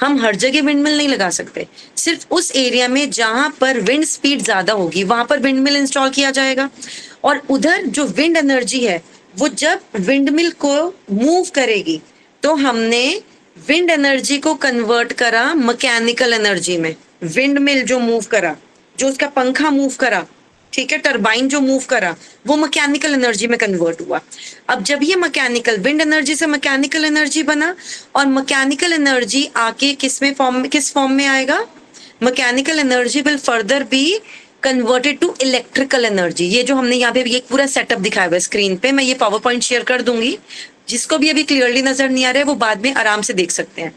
हम हर जगह विंडमिल नहीं लगा सकते, सिर्फ उस एरिया में जहां पर विंड स्पीड ज्यादा होगी वहां पर विंडमिल इंस्टॉल किया जाएगा। और उधर जो विंड एनर्जी है वो जब विंडमिल को मूव करेगी तो हमने विंड एनर्जी को कन्वर्ट करा मैकेनिकल एनर्जी में। विंडमिल जो मूव करा, जो उसका पंखा मूव करा, ठीक है, टरबाइन जो मूव करा, वो मैकेनिकल एनर्जी में कन्वर्ट हुआ। अब जब ये मैकेनिकल विंड एनर्जी से मैकेनिकल एनर्जी बना, और मैकेनिकल एनर्जी आके किस फॉर्म में आएगा, mechanical energy will further be converted to electrical energy. ये जो हमने यहाँ पे एक पूरा सेटअप दिखाया हुआ है स्क्रीन पे, मैं ये पावर पॉइंट शेयर कर दूंगी, जिसको भी अभी क्लियरली नजर नहीं आ रहा है वो बाद में आराम से देख सकते हैं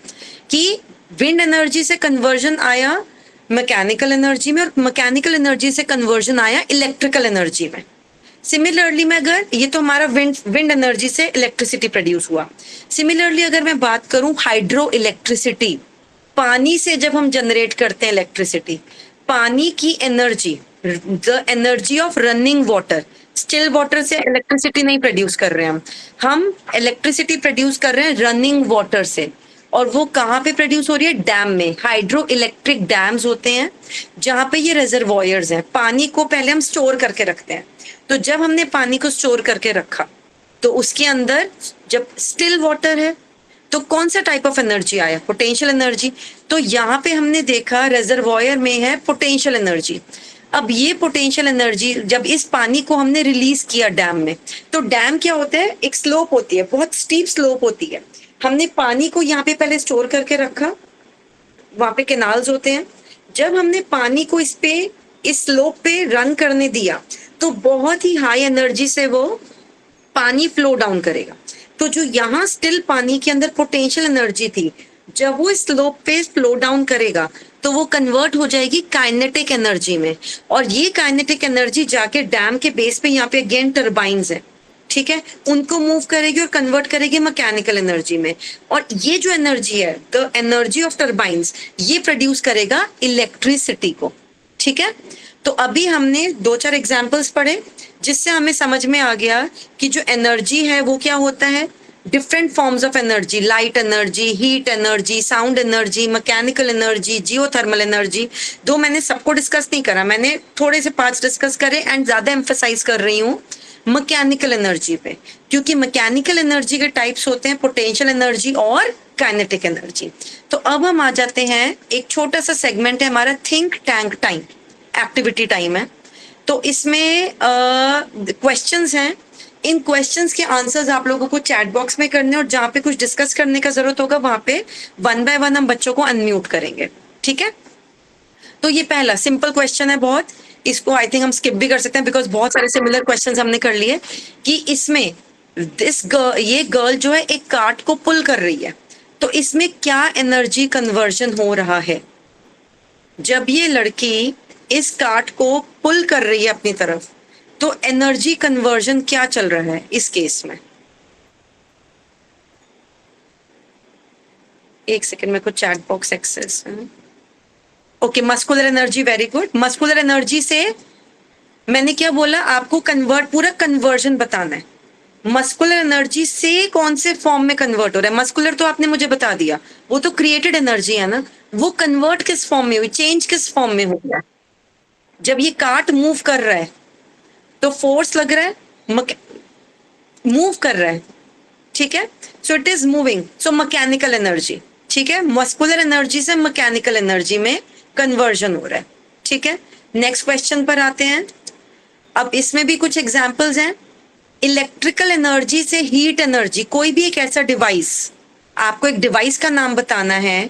कि विंड एनर्जी से कन्वर्जन आया मैकेनिकल एनर्जी में, और मैकेनिकल एनर्जी से कन्वर्जन आया इलेक्ट्रिकल एनर्जी में। सिमिलरली मैं अगर, ये तो हमारा विंड एनर्जी से इलेक्ट्रिसिटी प्रोड्यूस हुआ। सिमिलरली अगर मैं बात करूं हाइड्रो इलेक्ट्रिसिटी, पानी से जब हम जनरेट करते हैं इलेक्ट्रिसिटी, पानी की energy, the energy of running water, still water से इलेक्ट्रिसिटी नहीं प्रोड्यूस कर रहे हैं हम इलेक्ट्रिसिटी प्रोड्यूस कर रहे हैं रनिंग वाटर से। और वो कहाँ पे प्रोड्यूस हो रही है, डैम में। हाइड्रो इलेक्ट्रिक डैम्स होते हैं जहाँ पे ये रिजर्वॉयर्स हैं, पानी को पहले हम स्टोर करके रखते हैं। तो जब हमने पानी को स्टोर करके रखा तो उसके अंदर जब स्टिल वाटर है तो कौन सा टाइप ऑफ एनर्जी आया, पोटेंशियल एनर्जी। तो यहाँ पे हमने देखा रिजर्वॉयर में है पोटेंशियल एनर्जी। अब ये पोटेंशियल एनर्जी जब इस पानी को हमने रिलीज किया डैम में, तो डैम क्या होता है, एक स्लोप होती है, बहुत स्टीप स्लोप होती है। हमने पानी को यहाँ पे पहले स्टोर करके रखा, वहां पे कैनाल्स होते हैं। जब हमने पानी को इस स्लोप पे रन करने दिया तो बहुत ही हाई एनर्जी से वो पानी फ्लो डाउन करेगा। तो जो यहाँ स्टिल पानी के अंदर पोटेंशियल एनर्जी थी, जब वो स्लोप पे फ्लो डाउन करेगा तो वो कन्वर्ट हो जाएगी काइनेटिक एनर्जी में। और ये काइनेटिक एनर्जी जाके डैम के बेस पे, यहाँ पे अगेन टर्बाइंस है, ठीक है, उनको मूव करेगी और कन्वर्ट करेगी मैकेनिकल एनर्जी में। और ये जो एनर्जी है, द एनर्जी ऑफ टर्बाइंस, ये प्रोड्यूस करेगा इलेक्ट्रिसिटी को, ठीक है। तो अभी हमने 2-4 एग्जांपल्स पढ़े जिससे हमें समझ में आ गया कि जो एनर्जी है वो क्या होता है, different forms of energy, light energy, heat energy, sound energy, mechanical energy, geothermal energy. दो मैंने सबको डिस्कस नहीं करा, मैंने थोड़े से 5 डिस्कस करे एंड ज्यादा एम्फेसाइज कर रही हूँ मैकेनिकल एनर्जी पे, क्योंकि मैकेनिकल एनर्जी के टाइप्स होते हैं पोटेंशियल एनर्जी और काइनेटिक एनर्जी। तो अब हम आ जाते हैं, एक छोटा सा सेगमेंट है हमारा think tank time, activity time है। तो इसमें क्वेश्चंस हैं, इन क्वेश्चंस के आंसर्स आप लोगों को चैट बॉक्स में करने, और जहाँ पे कुछ डिस्कस करने का जरूरत होगा वहां पे 1 बाय 1 हम बच्चों को अनम्यूट करेंगे, ठीक है। तो ये पहला सिंपल क्वेश्चन है बहुत, इसको आई थिंक हम स्किप भी कर सकते हैं बिकॉज बहुत सारे सिमिलर क्वेश्चंस हमने कर लिए। कि इसमें ये गर्ल जो है एक कार्ट को पुल कर रही है, तो इसमें क्या एनर्जी कन्वर्जन हो रहा है। जब ये लड़की इस कार्ट को पुल कर रही है अपनी तरफ, तो एनर्जी कन्वर्जन क्या चल रहा है इस केस में। एक सेकेंड, मेरे को चैट बॉक्स एक्सेस है। Okay, muscular energy, very good. Muscular energy से मैंने क्या बोला, आपको पूरा कन्वर्जन बताना है। मस्कुलर एनर्जी से कौन से फॉर्म में कन्वर्ट हो रहा है। मस्कुलर तो आपने मुझे बता दिया, वो तो क्रिएटेड एनर्जी है ना, वो कन्वर्ट किस फॉर्म में हुई, चेंज किस फॉर्म में हो गया। जब ये कार्ट मूव कर रहा है तो फोर्स लग रहा है, मूव कर रहा है, ठीक है, so it is moving, so mechanical energy, ठीक है। मस्कुलर एनर्जी से मैकेनिकल एनर्जी में कन्वर्जन हो रहा है, ठीक है। नेक्स्ट क्वेश्चन पर आते हैं। अब इसमें भी कुछ एग्जांपल्स हैं। इलेक्ट्रिकल एनर्जी से हीट एनर्जी, कोई भी एक ऐसा डिवाइस, आपको एक डिवाइस का नाम बताना है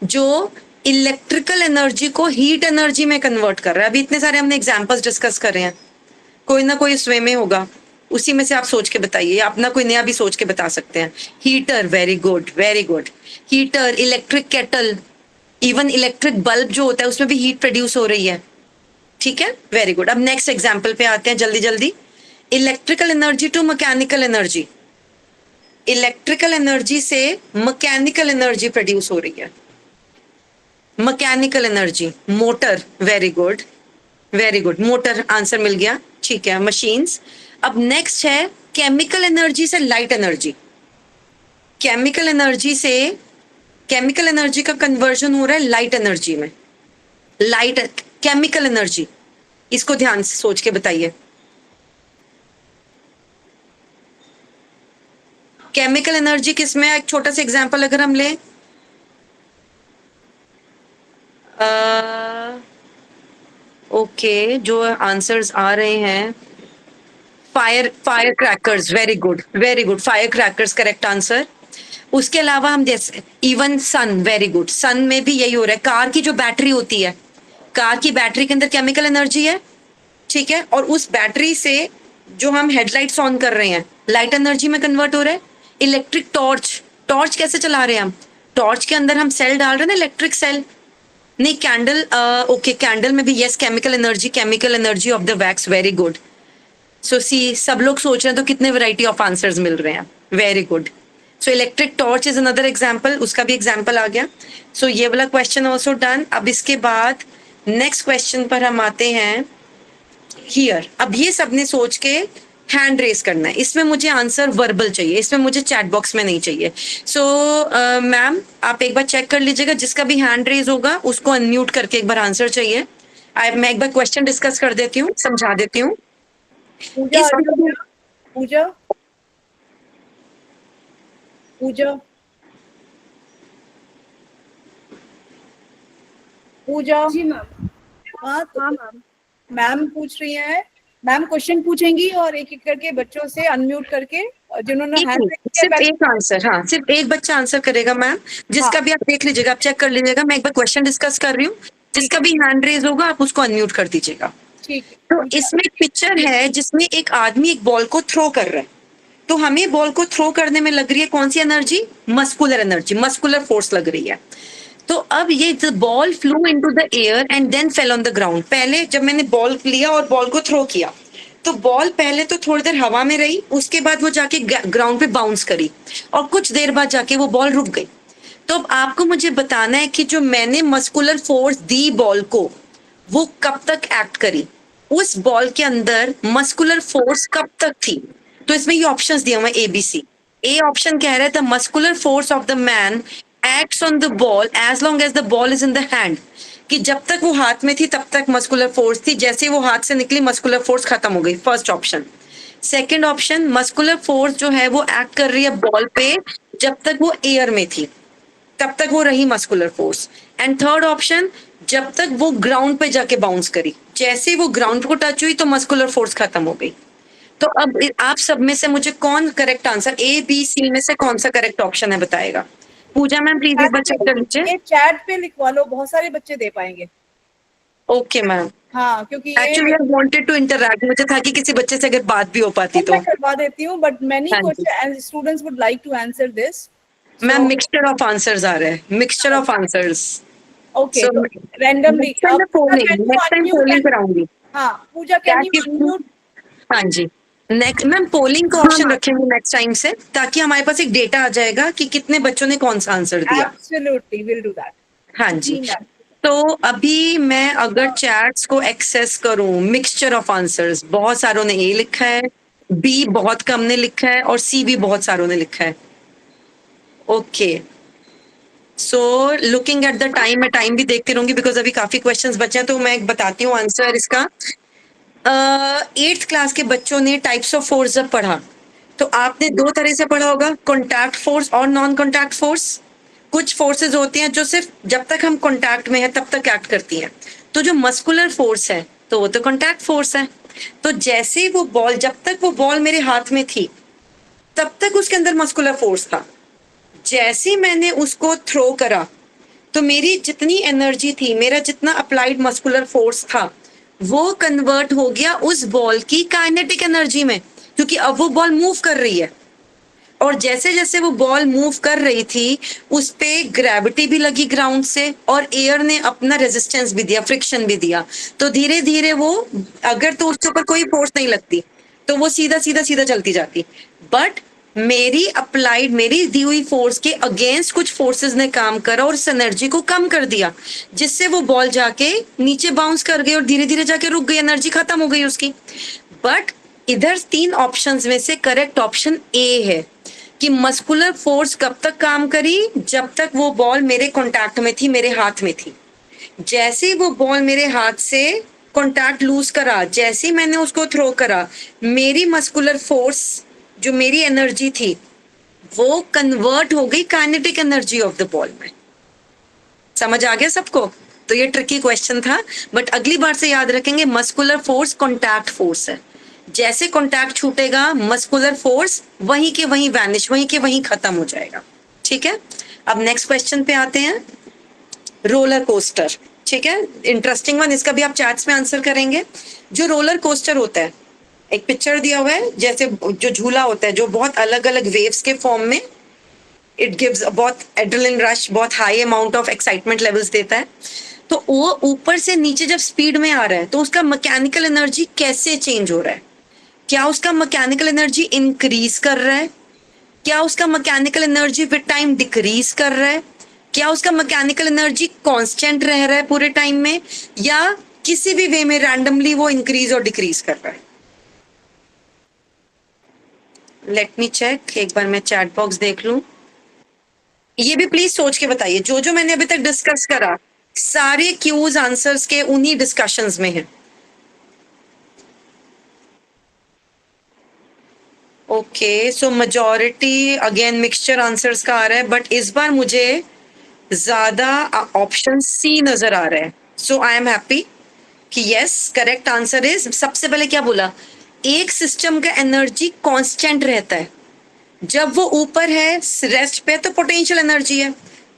जो इलेक्ट्रिकल एनर्जी को हीट एनर्जी में कन्वर्ट कर रहा है। अभी इतने सारे हमने एग्जांपल्स डिस्कस कर रहे हैं, कोई ना कोई उसमें में होगा, उसी में से आप सोच के बताइए, या अपना कोई नया भी सोच के बता सकते हैं। Heater, very good very good. Heater, electric kettle, even electric bulb जो होता है उसमें भी हीट प्रोड्यूस हो रही है, ठीक है, वेरी गुड। अब नेक्स्ट एग्जाम्पल पे आते हैं जल्दी जल्दी। Electrical energy to mechanical energy, electrical energy से मैकेनिकल एनर्जी प्रोड्यूस हो रही है। Mechanical energy, motor, very good very good, motor answer मिल गया, ठीक है, मशीन्स। अब नेक्स्ट है केमिकल एनर्जी से लाइट एनर्जी। केमिकल एनर्जी का कन्वर्जन हो रहा है लाइट एनर्जी में। लाइट केमिकल एनर्जी, इसको ध्यान से सोच के बताइए। केमिकल एनर्जी किसमें, एक छोटा सा एग्जांपल अगर हम लें, ओके, जो आंसर्स आ रहे हैं, fire crackers, very good, fire crackers correct answer. उसके अलावा हम जैसे इवन सन, वेरी गुड, सन में भी यही हो रहा है। कार की जो बैटरी होती है, कार की बैटरी के अंदर केमिकल एनर्जी है, ठीक है, और उस बैटरी से जो हम हेडलाइट्स ऑन कर रहे हैं लाइट एनर्जी में कन्वर्ट हो रहा है। इलेक्ट्रिक टॉर्च कैसे चला रहे हैं हम, टॉर्च के अंदर हम सेल डाल रहे हैं ना, इलेक्ट्रिक सेल, नहीं कैंडल, ओके, कैंडल में भी yes chemical energy of the wax, very good. So see, सब लोग सोच रहे हैं तो कितने वैरायटी ऑफ आंसर्स मिल रहे हैं, very good. So electric torch is another example, उसका भी एग्जाम्पल आ गया। सो ये वाला क्वेश्चन ऑल्सो डन। अब इसके बाद नेक्स्ट क्वेश्चन पर हम आते हैं हियर। अब ये सबने सोच के हैंड रेस करना है, इसमें मुझे आंसर वर्बल चाहिए, इसमें मुझे चैट बॉक्स में नहीं चाहिए। सो मैम आप एक बार चेक कर लीजिएगा, जिसका भी हैंड रेस होगा उसको अनम्यूट करके एक बार आंसर चाहिए। मैं एक बार क्वेश्चन डिस्कस कर देती हूँ, समझा देती हूँ। पूजा पूजा पूजा पूजा जी मैम। हाँ, तो हाँ मैम। मैम पूछ रही हैं, मैम क्वेश्चन पूछेंगी और एक एक करके बच्चों से अनम्यूट करके जिन्होंने हैंड सिर्फ एक आंसर, हाँ, सिर्फ एक बच्चा आंसर करेगा मैम, जिसका भी आप देख लीजिएगा, आप चेक कर लीजिएगा। मैं एक बार क्वेश्चन डिस्कस कर रही हूँ, जिसका भी हैंड रेज होगा आप उसको अनम्यूट कर दीजिएगा। ठीक है। तो इसमें एक पिक्चर है जिसमें एक आदमी एक बॉल को थ्रो कर रहा है। तो हमें बॉल को थ्रो करने में लग रही है कौन सी energy, muscular energy, muscular force लग रही है। तो अब ये ball flew into the air and then fell on the ground. पहले जब मैंने बॉल लिया और बॉल को थ्रो किया, तो बॉल पहले तो थोड़ी देर हवा में रही, उसके बाद वो जाके ग्राउंड पे बाउंस करी और कुछ देर बाद जाके वो बॉल रुक गई। तो अब आपको मुझे बताना है कि जो मैंने मस्कुलर फोर्स दी बॉल को, वो कब तक एक्ट करी, उस बॉल के अंदर मस्कुलर फोर्स कब तक थी। तो इसमें ये ऑप्शंस दिए हुए ए बी सी। ए ऑप्शन कह रहा है the muscular force of the man acts on the ball as long as the ball is in the hand, कि जब तक वो हाथ में थी तब तक मस्कुलर फोर्स थी, जैसे ही वो हाथ से निकली मस्कुलर फोर्स खत्म हो गई, first option. Second option, muscular force जो है वो एक्ट कर रही है बॉल पे जब तक वो एयर में थी, तब तक वो रही muscular force. And third option, जब तक वो ग्राउंड पे जाके बाउंस करी, जैसे ही वो ग्राउंड को टच हुई तो मस्कुलर फोर्स खत्म हो गई। तो अब आप सब में से मुझे कौन correct answer, A B C में से कौन सा करेक्ट ऑप्शन है बताएगा। पूजा मैम प्लीज एक बार चेक कर लीजिए। ये चैट पे लिखवा लो, बहुत सारे बच्चे दे पाएंगे। ओके मैम, हाँ, क्योंकि actually I wanted to interact, मुझे था कि किसी बच्चे से अगर बात भी हो पाती तो। मैं करवा देती हूँ, बट मेनी हाँ जी। Question students would like to answer this. Ma'am mixture of answers आ रहे हैं, mixture of answers. Okay, So, randomly next time polling कराऊंगी। हाँ पूजा, कैन यू अनम्यूट? हाँ जी, नेक्स्ट मैम पोलिंग का ऑप्शन रखेंगे नेक्स्ट टाइम से, ताकि हमारे पास एक डेटा आ जाएगा कि कितने बच्चों ने कौन सा आंसर दिया। Absolutely, will do that. हाँ जी। तो अभी मैं अगर चैट्स को एक्सेस करूं, मिक्सचर ऑफ आंसर्स, बहुत सारों ने ए लिखा है, बी बहुत कम ने लिखा है और सी भी बहुत सारों ने लिखा है। Okay, so looking at the time, मैं टाइम भी देखती रहूंगी बिकॉज अभी काफी क्वेश्चंस बचे हैं, तो मैं बताती हूँ आंसर इसका। 8th क्लास के बच्चों ने टाइप्स ऑफ फोर्स जब पढ़ा, तो आपने दो तरह से पढ़ा होगा, कॉन्टैक्ट फोर्स और नॉन कॉन्टैक्ट फोर्स। कुछ फोर्सेस होती हैं जो सिर्फ जब तक हम कॉन्टैक्ट में है तब तक एक्ट करती हैं। तो जो मस्कुलर फोर्स है तो वो तो कॉन्टैक्ट फोर्स है। तो जैसे ही वो बॉल, जब तक वो बॉल मेरे हाथ में थी तब तक उसके अंदर मस्कुलर फोर्स था। जैसे ही मैंने उसको थ्रो करा तो मेरी जितनी एनर्जी थी, मेरा जितना अप्लाइड मस्कुलर फोर्स था, वो कन्वर्ट हो गया उस बॉल की काइनेटिक एनर्जी में, क्योंकि अब वो बॉल मूव कर रही है। और जैसे जैसे वो बॉल मूव कर रही थी उस पे ग्रेविटी भी लगी ग्राउंड से, और एयर ने अपना रेजिस्टेंस भी दिया, फ्रिक्शन भी दिया। तो धीरे धीरे वो, अगर तो उसके ऊपर कोई फोर्स नहीं लगती तो वो सीधा सीधा सीधा चलती जाती। बट मेरी अप्लाइड, मेरी दी हुई फोर्स के अगेंस्ट कुछ फोर्सेस ने काम करा और इस एनर्जी को कम कर दिया, जिससे वो बॉल जाके नीचे बाउंस कर गई और धीरे धीरे जाके रुक गई, एनर्जी खत्म हो गई उसकी। बट इधर 3 ऑप्शंस में से करेक्ट ऑप्शन ए है कि मस्कुलर फोर्स कब तक काम करी, जब तक वो बॉल मेरे कांटेक्ट में थी, मेरे हाथ में थी। जैसे ही वो बॉल मेरे हाथ से कांटेक्ट लूज करा, जैसे ही मैंने उसको थ्रो करा, मेरी मस्कुलर फोर्स, जो मेरी एनर्जी थी, वो कन्वर्ट हो गई kinetic energy of the ball में। समझ आ गया सबको? तो ये ट्रिकी क्वेश्चन था, बट अगली बार से याद रखेंगे मस्कुलर फोर्स कांटेक्ट फोर्स है। जैसे कांटेक्ट छूटेगा, मस्कुलर फोर्स वहीं के वहीं वैनिश, वहीं के वहीं खत्म हो जाएगा। ठीक है, अब नेक्स्ट क्वेश्चन पे आते हैं, रोलर कोस्टर। ठीक है, इंटरेस्टिंग वन, इसका भी आप चैट्स में आंसर करेंगे। जो रोलर कोस्टर होता है, एक पिक्चर दिया हुआ है, जैसे जो झूला होता है जो बहुत अलग अलग वेव्स के फॉर्म में, इट गिव्स बहुत एड्रेनलिन रश, बहुत high amount of excitement levels देता है। तो वो ऊपर से नीचे जब स्पीड में आ रहा है तो उसका मैकेनिकल एनर्जी कैसे चेंज हो रहा है? क्या उसका मैकेनिकल एनर्जी इंक्रीज कर रहा है? क्या उसका mechanical energy with time decrease कर रहा है? क्या उसका मैकेनिकल एनर्जी कांस्टेंट रह रहा है पूरे टाइम में, या किसी भी वे में रैंडमली वो इंक्रीज और डिक्रीज कर रहा है? लेट मी चेक, एक बार मैं चैट बॉक्स देख लूं। ये भी प्लीज सोच के बताइए, जो जो मैंने अभी तक डिस्कस करा सारे क्यूज आंसर्स के उन्हीं डिस्कशंस में है। ओके, सो मेजॉरिटी अगेन मिक्सचर आंसर्स का आ रहा है, बट इस बार मुझे ज्यादा ऑप्शन सी नजर आ रहा है। सो आई एम हैप्पी कि यस, करेक्ट आंसर इज, सबसे पहले क्या बोला, एक सिस्टम का एनर्जी कांस्टेंट रहता है। जब वो ऊपर है रेस्ट पे तो पोटेंशियल एनर्जी है,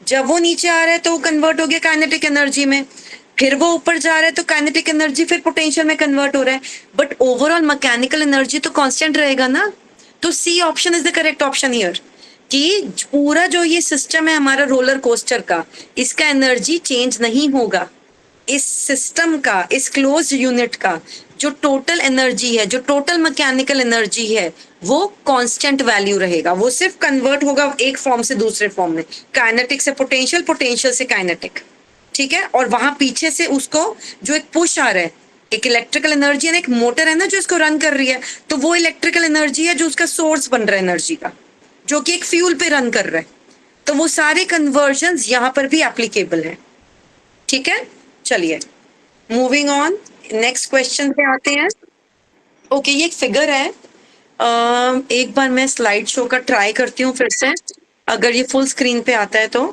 जब वो नीचे आ रहा है तो वो कन्वर्ट हो गया काइनेटिक एनर्जी में, फिर वो ऊपर जा रहा है तो काइनेटिक एनर्जी फिर पोटेंशियल में कन्वर्ट हो रहा है, बट ओवरऑल मैकेनिकल एनर्जी तो कांस्टेंट रहेगा ना। तो C option is the correct option here, कि पूरा जो ये सिस्टम है हमारा रोलर कोस्टर का, इसका एनर्जी चेंज नहीं होगा। इस सिस्टम का, इस क्लोज यूनिट का जो टोटल एनर्जी है, जो टोटल मैकेनिकल एनर्जी है, वो कांस्टेंट वैल्यू रहेगा। वो सिर्फ कन्वर्ट होगा एक फॉर्म से दूसरे फॉर्म में, काइनेटिक से पोटेंशियल, पोटेंशियल से काइनेटिक। ठीक है, और वहां पीछे से उसको जो एक पुश आ रहा है, एक इलेक्ट्रिकल एनर्जी है ना, एक मोटर है ना जो इसको रन कर रही है, तो वो इलेक्ट्रिकल एनर्जी है जो उसका सोर्स बन रहा है एनर्जी का, जो कि एक फ्यूल पे रन कर रहा है। तो वो सारे कन्वर्जन्स यहाँ पर भी एप्लीकेबल है। ठीक है, चलिए मूविंग ऑन, नेक्स्ट क्वेश्चन पे आते हैं। ओके, ये एक फिगर है, एक बार मैं स्लाइड शो का ट्राई करती हूँ फिर से, अगर ये फुल स्क्रीन पे आता है तो,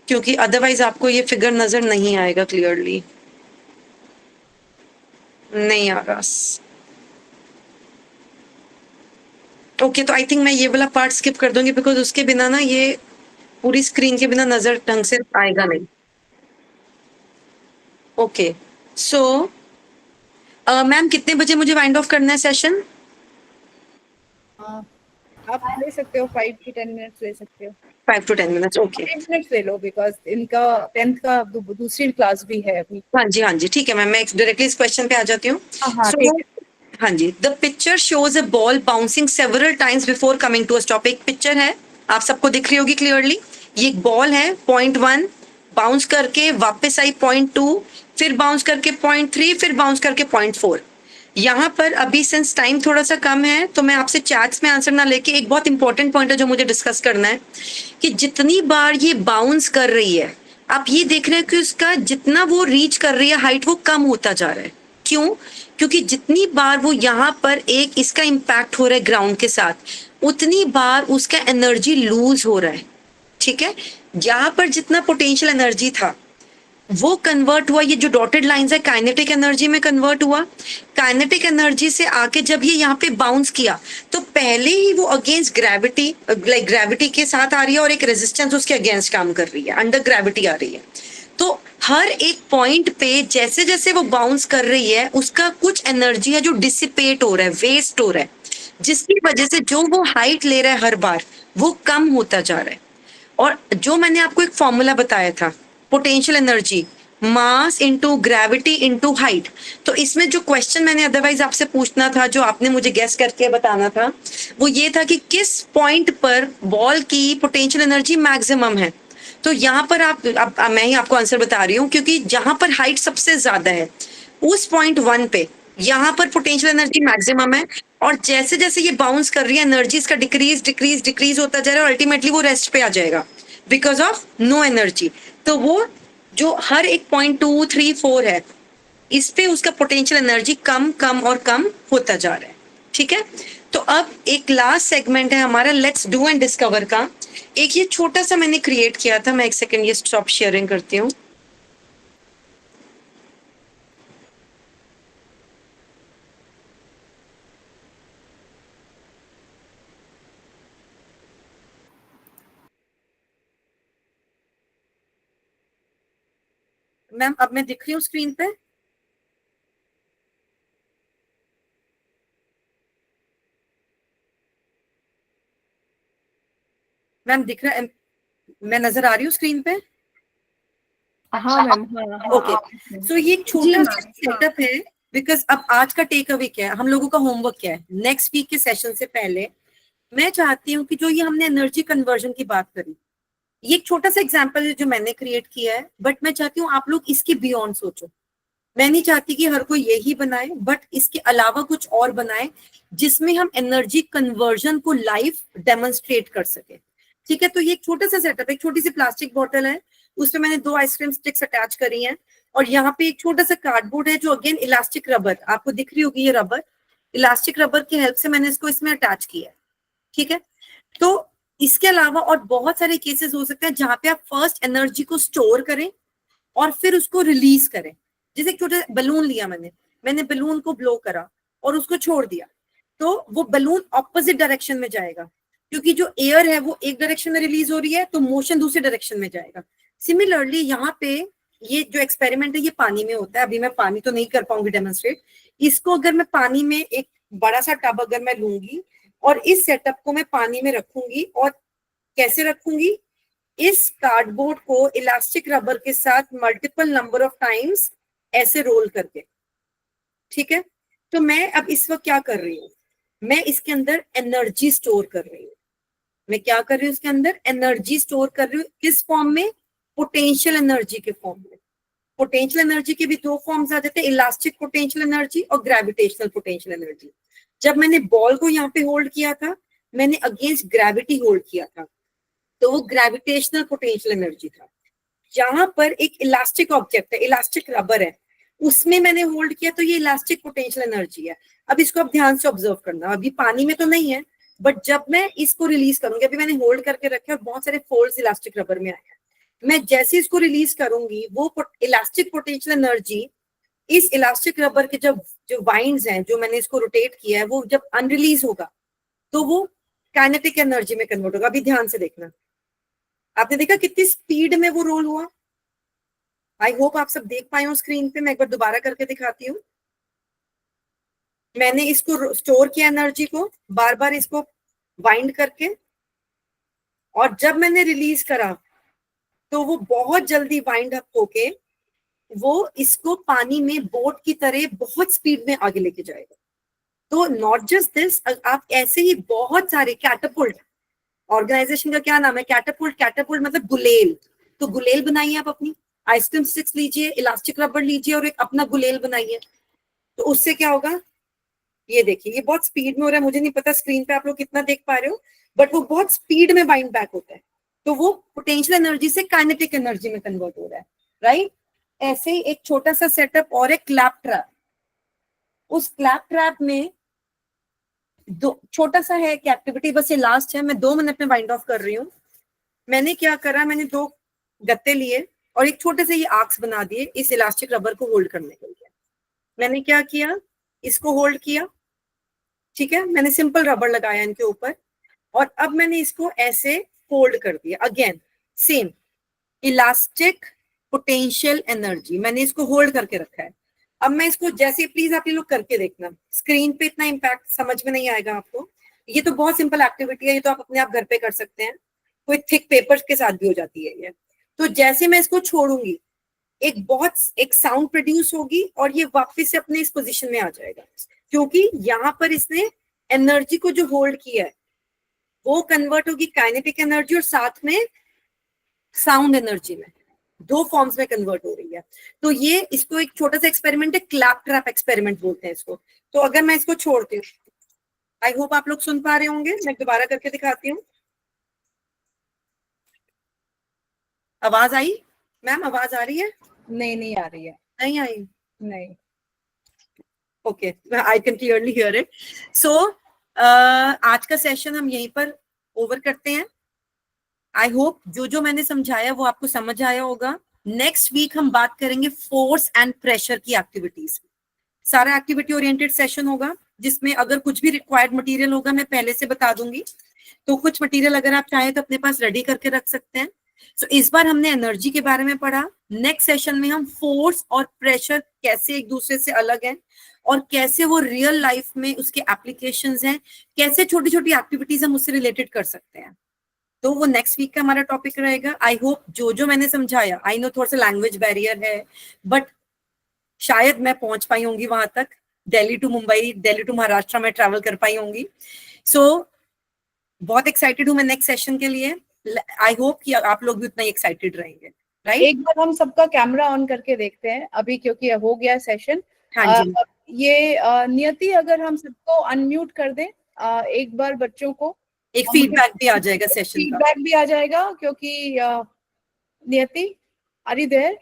क्योंकि अदरवाइज आपको ये फिगर नजर नहीं आएगा क्लियरली, नहीं आ रहा। ओके, तो आई थिंक मैं ये वाला पार्ट स्किप कर दूंगी, बिकॉज उसके बिना ना ये पूरी स्क्रीन के बिना नजर ढंग से आएगा नहीं। ओके, सो मैम कितने बजे मुझे वाइंड ऑफ करना है सेशन? आप ले सकते हो 5 to 10 मिनट्स ले सकते हो। 5 to 10 मिनट्स, ओके। 10 मिनट्स ले लो, बिकॉज इनका 10th का दूसरी क्लास भी है अभी। हाँ जी, हाँ जी, ठीक है मैम, मैं डायरेक्टली इस क्वेश्चन पे आ जाती हूँ। हाँ, So, ठीक है। हाँ जी, the picture shows a ball bouncing several times before coming to a stop. एक पिक्चर है, आप सबको दिख रही होगी क्लियरली। ये एक बॉल है, 0.1 बाउंस करके वापस आई 0.2, फिर बाउंस करके 0.3, फिर बाउंस करके 0.4। यहाँ पर अभी सिंस टाइम थोड़ा सा कम है तो मैं आपसे चैट्स में आंसर ना लेके, एक बहुत इंपॉर्टेंट पॉइंट है जो मुझे डिस्कस करना है, कि जितनी बार ये बाउंस कर रही है, आप ये देख रहे हैं कि उसका जितना वो रीच कर रही है हाइट, वो कम होता जा रहा है। क्यों? क्योंकि जितनी बार वो यहाँ पर एक इसका इम्पैक्ट हो रहा है ग्राउंड के साथ, उतनी बार उसका एनर्जी लूज हो रहा है। ठीक है, यहाँ पर जितना पोटेंशियल एनर्जी था वो कन्वर्ट हुआ, ये जो डॉटेड लाइंस है काइनेटिक एनर्जी में कन्वर्ट हुआ। काइनेटिक एनर्जी से आके जब ये यहाँ पे बाउंस किया तो पहले ही वो अगेंस्ट ग्रेविटी, लाइक ग्रेविटी के साथ आ रही है और एक रेजिस्टेंस उसके अगेंस्ट काम कर रही है, अंडर ग्रेविटी आ रही है। तो हर एक पॉइंट पे जैसे जैसे वो बाउंस कर रही है, उसका कुछ एनर्जी है जो डिसिपेट हो रहा है, वेस्ट हो रहा है, जिसकी वजह से जो वो हाइट ले रहा है हर बार, वो कम होता जा रहा है। और जो मैंने आपको एक फॉर्मूला बताया था पोटेंशियल एनर्जी, मास इंटू ग्रेविटी इंटू हाइट। तो इसमें जो क्वेश्चन मैंने अदरवाइज आपसे पूछना था, जो आपने मुझे गेस करके बताना था, वो ये था कि किस पॉइंट पर बॉल की पोटेंशियल एनर्जी मैक्सिमम है। तो यहाँ पर मैं ही आपको आंसर बता रही हूँ, क्योंकि जहां पर हाइट सबसे ज्यादा है उस पॉइंट 1 पे यहाँ पर पोटेंशियल एनर्जी मैक्सिमम है, और जैसे जैसे ये बाउंस कर रही है एनर्जी इसका डिक्रीज डिक्रीज डिक्रीज होता जा रहा है, और अल्टीमेटली वो रेस्ट पे आ जाएगा बिकॉज ऑफ नो एनर्जी। तो वो जो हर एक पॉइंट 2, 3, 4 है, इस पे उसका पोटेंशियल एनर्जी कम कम और कम होता जा रहा है। ठीक है, तो अब एक लास्ट सेगमेंट है हमारा लेट्स डू एंड डिस्कवर का। एक ये छोटा सा मैंने क्रिएट किया था, मैं एक सेकंड ये स्टॉप शेयरिंग करती हूँ। मैम अब मैं दिख रही हूँ स्क्रीन पे? मैम दिख रहा है? मैं नजर आ रही हूँ स्क्रीन पे? हाँ मैम, हाँ हाँ ओके, सो ये एक छोटा सा सेटअप है, बिकॉज अब आज का टेक अवे क्या है, हम लोगों का होमवर्क क्या है, नेक्स्ट वीक के सेशन से पहले मैं चाहती हूँ कि जो ये हमने एनर्जी कन्वर्जन की बात करी, ये एक छोटा सा एग्जांपल है जो मैंने क्रिएट किया है, बट मैं चाहती हूँ आप लोग इसके बियॉन्ड सोचो। मैं नहीं चाहती कि हर कोई यही बनाए, बट इसके अलावा कुछ और बनाए जिसमें हम एनर्जी कन्वर्जन को लाइव डेमोन्स्ट्रेट कर सके। ठीक है, तो ये एक छोटा सा सेटअप, एक छोटी सी प्लास्टिक बॉटल है, उसमें मैंने 2 आइसक्रीम स्टिक्स अटैच करी हैं, और यहाँ पे एक छोटा सा कार्डबोर्ड है जो अगेन इलास्टिक रबर, आपको दिख रही होगी ये रबर, इलास्टिक रबर की हेल्प से मैंने इसको इसमें अटैच किया है। ठीक है, तो इसके अलावा और बहुत सारे केसेस हो सकते हैं जहां पे आप फर्स्ट एनर्जी को स्टोर करें और फिर उसको रिलीज करें। जैसे एक छोटा बलून लिया मैंने बलून को ब्लो करा और उसको छोड़ दिया, तो वो बलून ऑपोजिट डायरेक्शन में जाएगा, क्योंकि जो एयर है वो एक डायरेक्शन में रिलीज हो रही है, तो मोशन दूसरी डायरेक्शन में जाएगा। सिमिलरली यहाँ पे ये जो एक्सपेरिमेंट है ये पानी में होता है, अभी मैं पानी तो नहीं कर पाऊंगी डेमोन्स्ट्रेट, इसको अगर मैं पानी में एक बड़ा सा टब अगर मैं लूंगी और इस सेटअप को मैं पानी में रखूंगी, और कैसे रखूंगी, इस कार्डबोर्ड को इलास्टिक रबर के साथ मल्टीपल नंबर ऑफ टाइम्स ऐसे रोल करके। ठीक है, तो मैं अब इस वक्त क्या कर रही हूँ, मैं इसके अंदर एनर्जी स्टोर कर रही हूँ। मैं क्या कर रही हूँ, इसके अंदर एनर्जी स्टोर कर रही हूँ, किस फॉर्म में, पोटेंशियल एनर्जी के फॉर्म में। पोटेंशियल एनर्जी के भी 2 फॉर्म्स आ जाते हैं, इलास्टिक पोटेंशियल एनर्जी और ग्रेविटेशनल पोटेंशियल एनर्जी। जब मैंने बॉल को यहाँ पे होल्ड किया था, मैंने अगेंस्ट ग्रेविटी होल्ड किया था, तो वो ग्रेविटेशनल पोटेंशियल एनर्जी था। जहां पर एक इलास्टिक ऑब्जेक्ट है, इलास्टिक रबर है, उसमें मैंने होल्ड किया, तो ये इलास्टिक पोटेंशियल एनर्जी है। अब इसको आप ध्यान से ऑब्जर्व करना, अभी पानी में तो नहीं है, बट जब मैं इसको रिलीज करूंगी, अभी मैंने होल्ड करके रखे और बहुत सारे फोल्ड्स इलास्टिक रबर में आए हैं, मैं जैसे इसको रिलीज करूंगी, वो इलास्टिक पोटेंशियल एनर्जी इस इलास्टिक रबर के जब जो वाइंड्स हैं, जो मैंने इसको रोटेट किया है, वो जब अनरिलीज होगा तो वो काइनेटिक एनर्जी में कन्वर्ट होगा। अभी ध्यान से देखना, आपने देखा कितनी स्पीड में वो रोल हुआ। आई होप आप सब देख पाए हो स्क्रीन पे, मैं एक बार दोबारा करके दिखाती हूँ। मैंने इसको स्टोर किया एनर्जी को, बार बार इसको वाइंड करके, और जब मैंने रिलीज करा तो वो बहुत जल्दी वाइंड अप होके वो इसको पानी में बोट की तरह बहुत स्पीड में आगे लेके जाएगा। तो नॉट जस्ट दिस, आप ऐसे ही बहुत सारे कैटापुल्ट, ऑर्गेनाइजेशन का क्या नाम है, कैटापुल्ट, कैटापुल्ट मतलब गुलेल, तो गुलेल बनाइए आप अपनी, आइसक्रीम स्टिक्स लीजिए, इलास्टिक रबर लीजिए और एक अपना गुलेल बनाइए, तो उससे क्या होगा, ये देखिए ये बहुत स्पीड में हो रहा है, मुझे नहीं पता स्क्रीन पे आप लोग कितना देख पा रहे हो, बट वो बहुत स्पीड में बाइंड बैक होता है, तो वो पोटेंशियल एनर्जी से काइनेटिक एनर्जी में कन्वर्ट हो रहा है, राइट। ऐसे ही एक छोटा सा सेटअप और एक क्लैप ट्रैप, उस क्लैप ट्रैप में दो छोटा सा है एक एक्टिविटी, बस ये लास्ट है, मैं 2 मिनट में वाइंड ऑफ कर रही हूँ। मैंने क्या करा, मैंने 2 गत्ते लिए और एक छोटे से ये आर्क्स बना दिए इस इलास्टिक रबर को होल्ड करने के लिए। मैंने क्या किया, इसको होल्ड किया, ठीक है, मैंने सिंपल रबर लगाया इनके ऊपर, और अब मैंने इसको ऐसे फोल्ड कर दिया, again same elastic potential energy, मैंने इसको होल्ड करके रखा है। अब मैं इसको जैसे, प्लीज आप ये लोग करके देखना, स्क्रीन पे इतना इम्पैक्ट समझ में नहीं आएगा आपको, ये तो बहुत सिंपल एक्टिविटी है, ये तो आप अपने आप घर पे कर सकते हैं, कोई थिक पेपर्स के साथ भी हो जाती है ये। तो जैसे मैं इसको छोड़ूंगी, एक साउंड प्रोड्यूस होगी और ये वापस से अपने इस पोजीशन में आ जाएगा, क्योंकि यहाँ पर इसने एनर्जी को जो होल्ड किया है वो कन्वर्ट होगी काइनेटिक एनर्जी और साथ में साउंड एनर्जी में, दो फॉर्म्स में कन्वर्ट हो रही है। तो ये इसको एक छोटा सा एक्सपेरिमेंट है, क्लैप ट्रैप एक्सपेरिमेंट बोलते हैं इसको। तो अगर मैं इसको छोड़ती हूँ, आई होप आप लोग सुन पा रहे होंगे, मैं दोबारा करके दिखाती हूँ। आवाज आई मैम? आवाज आ रही है? नहीं आ रही है। नहीं आई? नहीं। Okay, I can clearly hear it. So आज का सेशन हम यहीं पर ओवर करते हैं। आई होप जो मैंने समझाया वो आपको समझ आया होगा। नेक्स्ट वीक हम बात करेंगे फोर्स एंड प्रेशर की एक्टिविटीज। सारा एक्टिविटी ओरिएंटेड सेशन होगा, जिसमें अगर कुछ भी रिक्वायर्ड मटेरियल होगा मैं पहले से बता दूंगी। तो कुछ मटेरियल अगर आप चाहें तो अपने पास रेडी करके रख सकते हैं। सो इस बार हमने एनर्जी के बारे में पढ़ा। नेक्स्ट सेशन में हम फोर्स और प्रेशर कैसे एक दूसरे से अलग हैं और कैसे वो रियल लाइफ में उसके एप्लीकेशंस हैं, कैसे छोटी छोटी एक्टिविटीज हम उससे रिलेटेड कर सकते हैं। तो वो नेक्स्ट वीक का हमारा टॉपिक रहेगा। आई होप जो मैंने समझाया, आई नो थोड़ा सा लैंग्वेज बैरियर है, बट शायद मैं पहुंच पाई होंगी वहां तक। दिल्ली टू मुंबई, दिल्ली टू महाराष्ट्र में ट्रैवल कर पाई होंगी। सो बहुत एक्साइटेड हूँ मैं नेक्स्ट सेशन के लिए। आई होप कि आप लोग भी उतना ही एक्साइटेड रहेंगे, राइट? एक बार हम सबका कैमरा ऑन करके देखते हैं अभी, क्योंकि हो गया सेशन। हाँ जी। ये नियति, अगर हम सबको अनम्यूट कर दें एक बार, बच्चों को एक फीडबैक भी आ जाएगा सेशन का। फीडबैक भी आ जाएगा, क्योंकि नियति, आर यू देयर?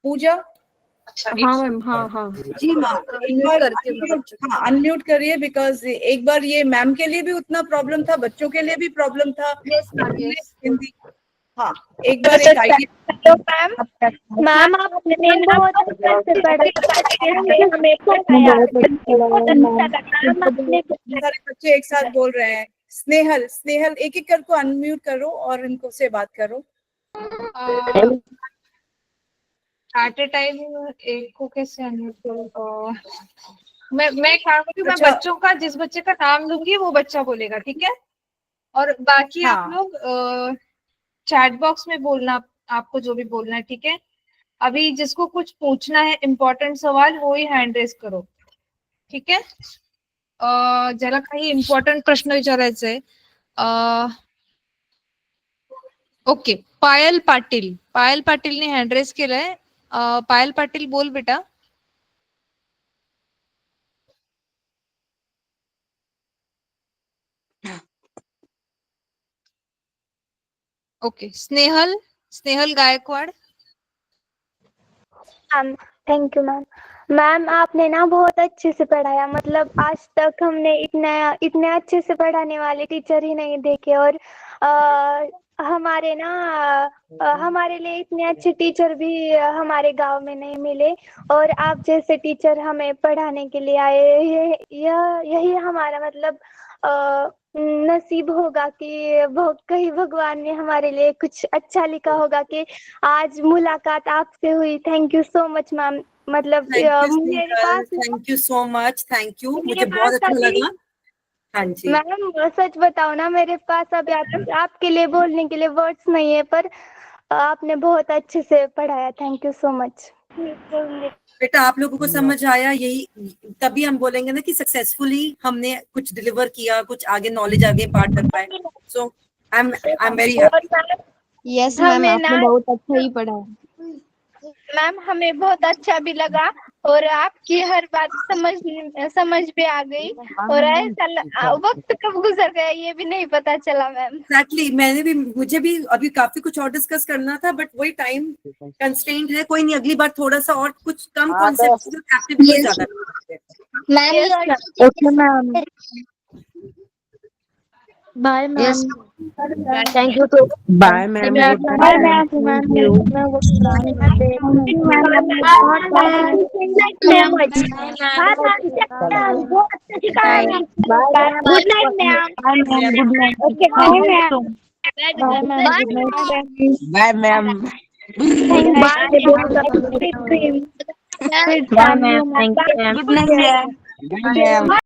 पूजा? हाँ मैम, हाँ जी मैम, अनम्यूट करिए, बिकॉज एक बार ये मैम के लिए भी उतना प्रॉब्लम था, बच्चों के लिए भी प्रॉब्लम था। हिंदी, हाँ, एक बार एक आइडिया। मैम आपने बहुत अच्छे से सारे बच्चे एक साथ बोल रहे हैं। स्नेहल, एक एक करके अनम्यूट करो और इनको से बात करो। एट ए टाइम एक को कैसे अनम्यूट करूं? मैं क्या करूंगी, मैं अच्छा। बच्चों का, जिस बच्चे का नाम लूंगी वो बच्चा बोलेगा, ठीक है? और बाकी हाँ। आप लोग चैट बॉक्स में बोलना, आपको जो भी बोलना है, ठीक है? अभी जिसको कुछ पूछना है इम्पोर्टेंट सवाल, वो ही हैंड रेस करो, ठीक है? ज्याला काही इम्पॉर्टंट प्रश्न विचारायचे। ओके, पायल पाटीलने हँड रेस केलाय। पायल पाटील, बोल बेटा। Okay, Snehal Gaikwad. Thank you ma'am. Ma'am आपने ना बहुत अच्छे से पढ़ाया, मतलब आज तक हमने इतने अच्छे से पढ़ाने वाले टीचर ही नहीं देखे। और हमारे लिए इतने अच्छे टीचर भी हमारे गांव में नहीं मिले, और आप जैसे टीचर हमें पढ़ाने के लिए आए, यही हमारा मतलब नसीब होगा कि कहीं भगवान ने हमारे लिए कुछ अच्छा लिखा होगा कि आज मुलाकात आपसे हुई। Thank you so much ma'am. मतलब मेरे पास, thank you so much, thank you, मुझे मेरे बहुत पास अच्छा अभी- लगा। हाँ जी मैम सच बताओ ना, मेरे पास अभी आपके लिए बोलने के लिए वर्ड्स नहीं है, पर आपने बहुत अच्छे से पढ़ाया। Thank you so much. बेटा, आप लोगों को समझ आया, यही तभी हम बोलेंगे ना कि सक्सेसफुली हमने कुछ डिलीवर किया, कुछ आगे नॉलेज आगे पार्ट कर पाए। So I am very happy. Yes ma'am, आपने बहुत अच्छा ही पढ़ा। मैम हमें बहुत अच्छा भी लगा, और आपकी हर बात समझ में आ गई, और ऐसा वक्त कब गुजर गया ये भी नहीं पता चला मैम। एग्जैक्टली, मुझे भी अभी काफी कुछ और डिस्कस करना था, बट वही टाइम कंस्ट्रेंट है। कोई नहीं, अगली बार थोड़ा सा और कुछ कम कॉन्सेप्ट एक्टिविटी ज्यादा okay ma'am, bye ma'am. Thank you. Bye ma'am. Bye ma'am. Good night ma'am. Okay bye ma'am. Bye ma'am. Bye ma'am. Thank you. Bye ma'am.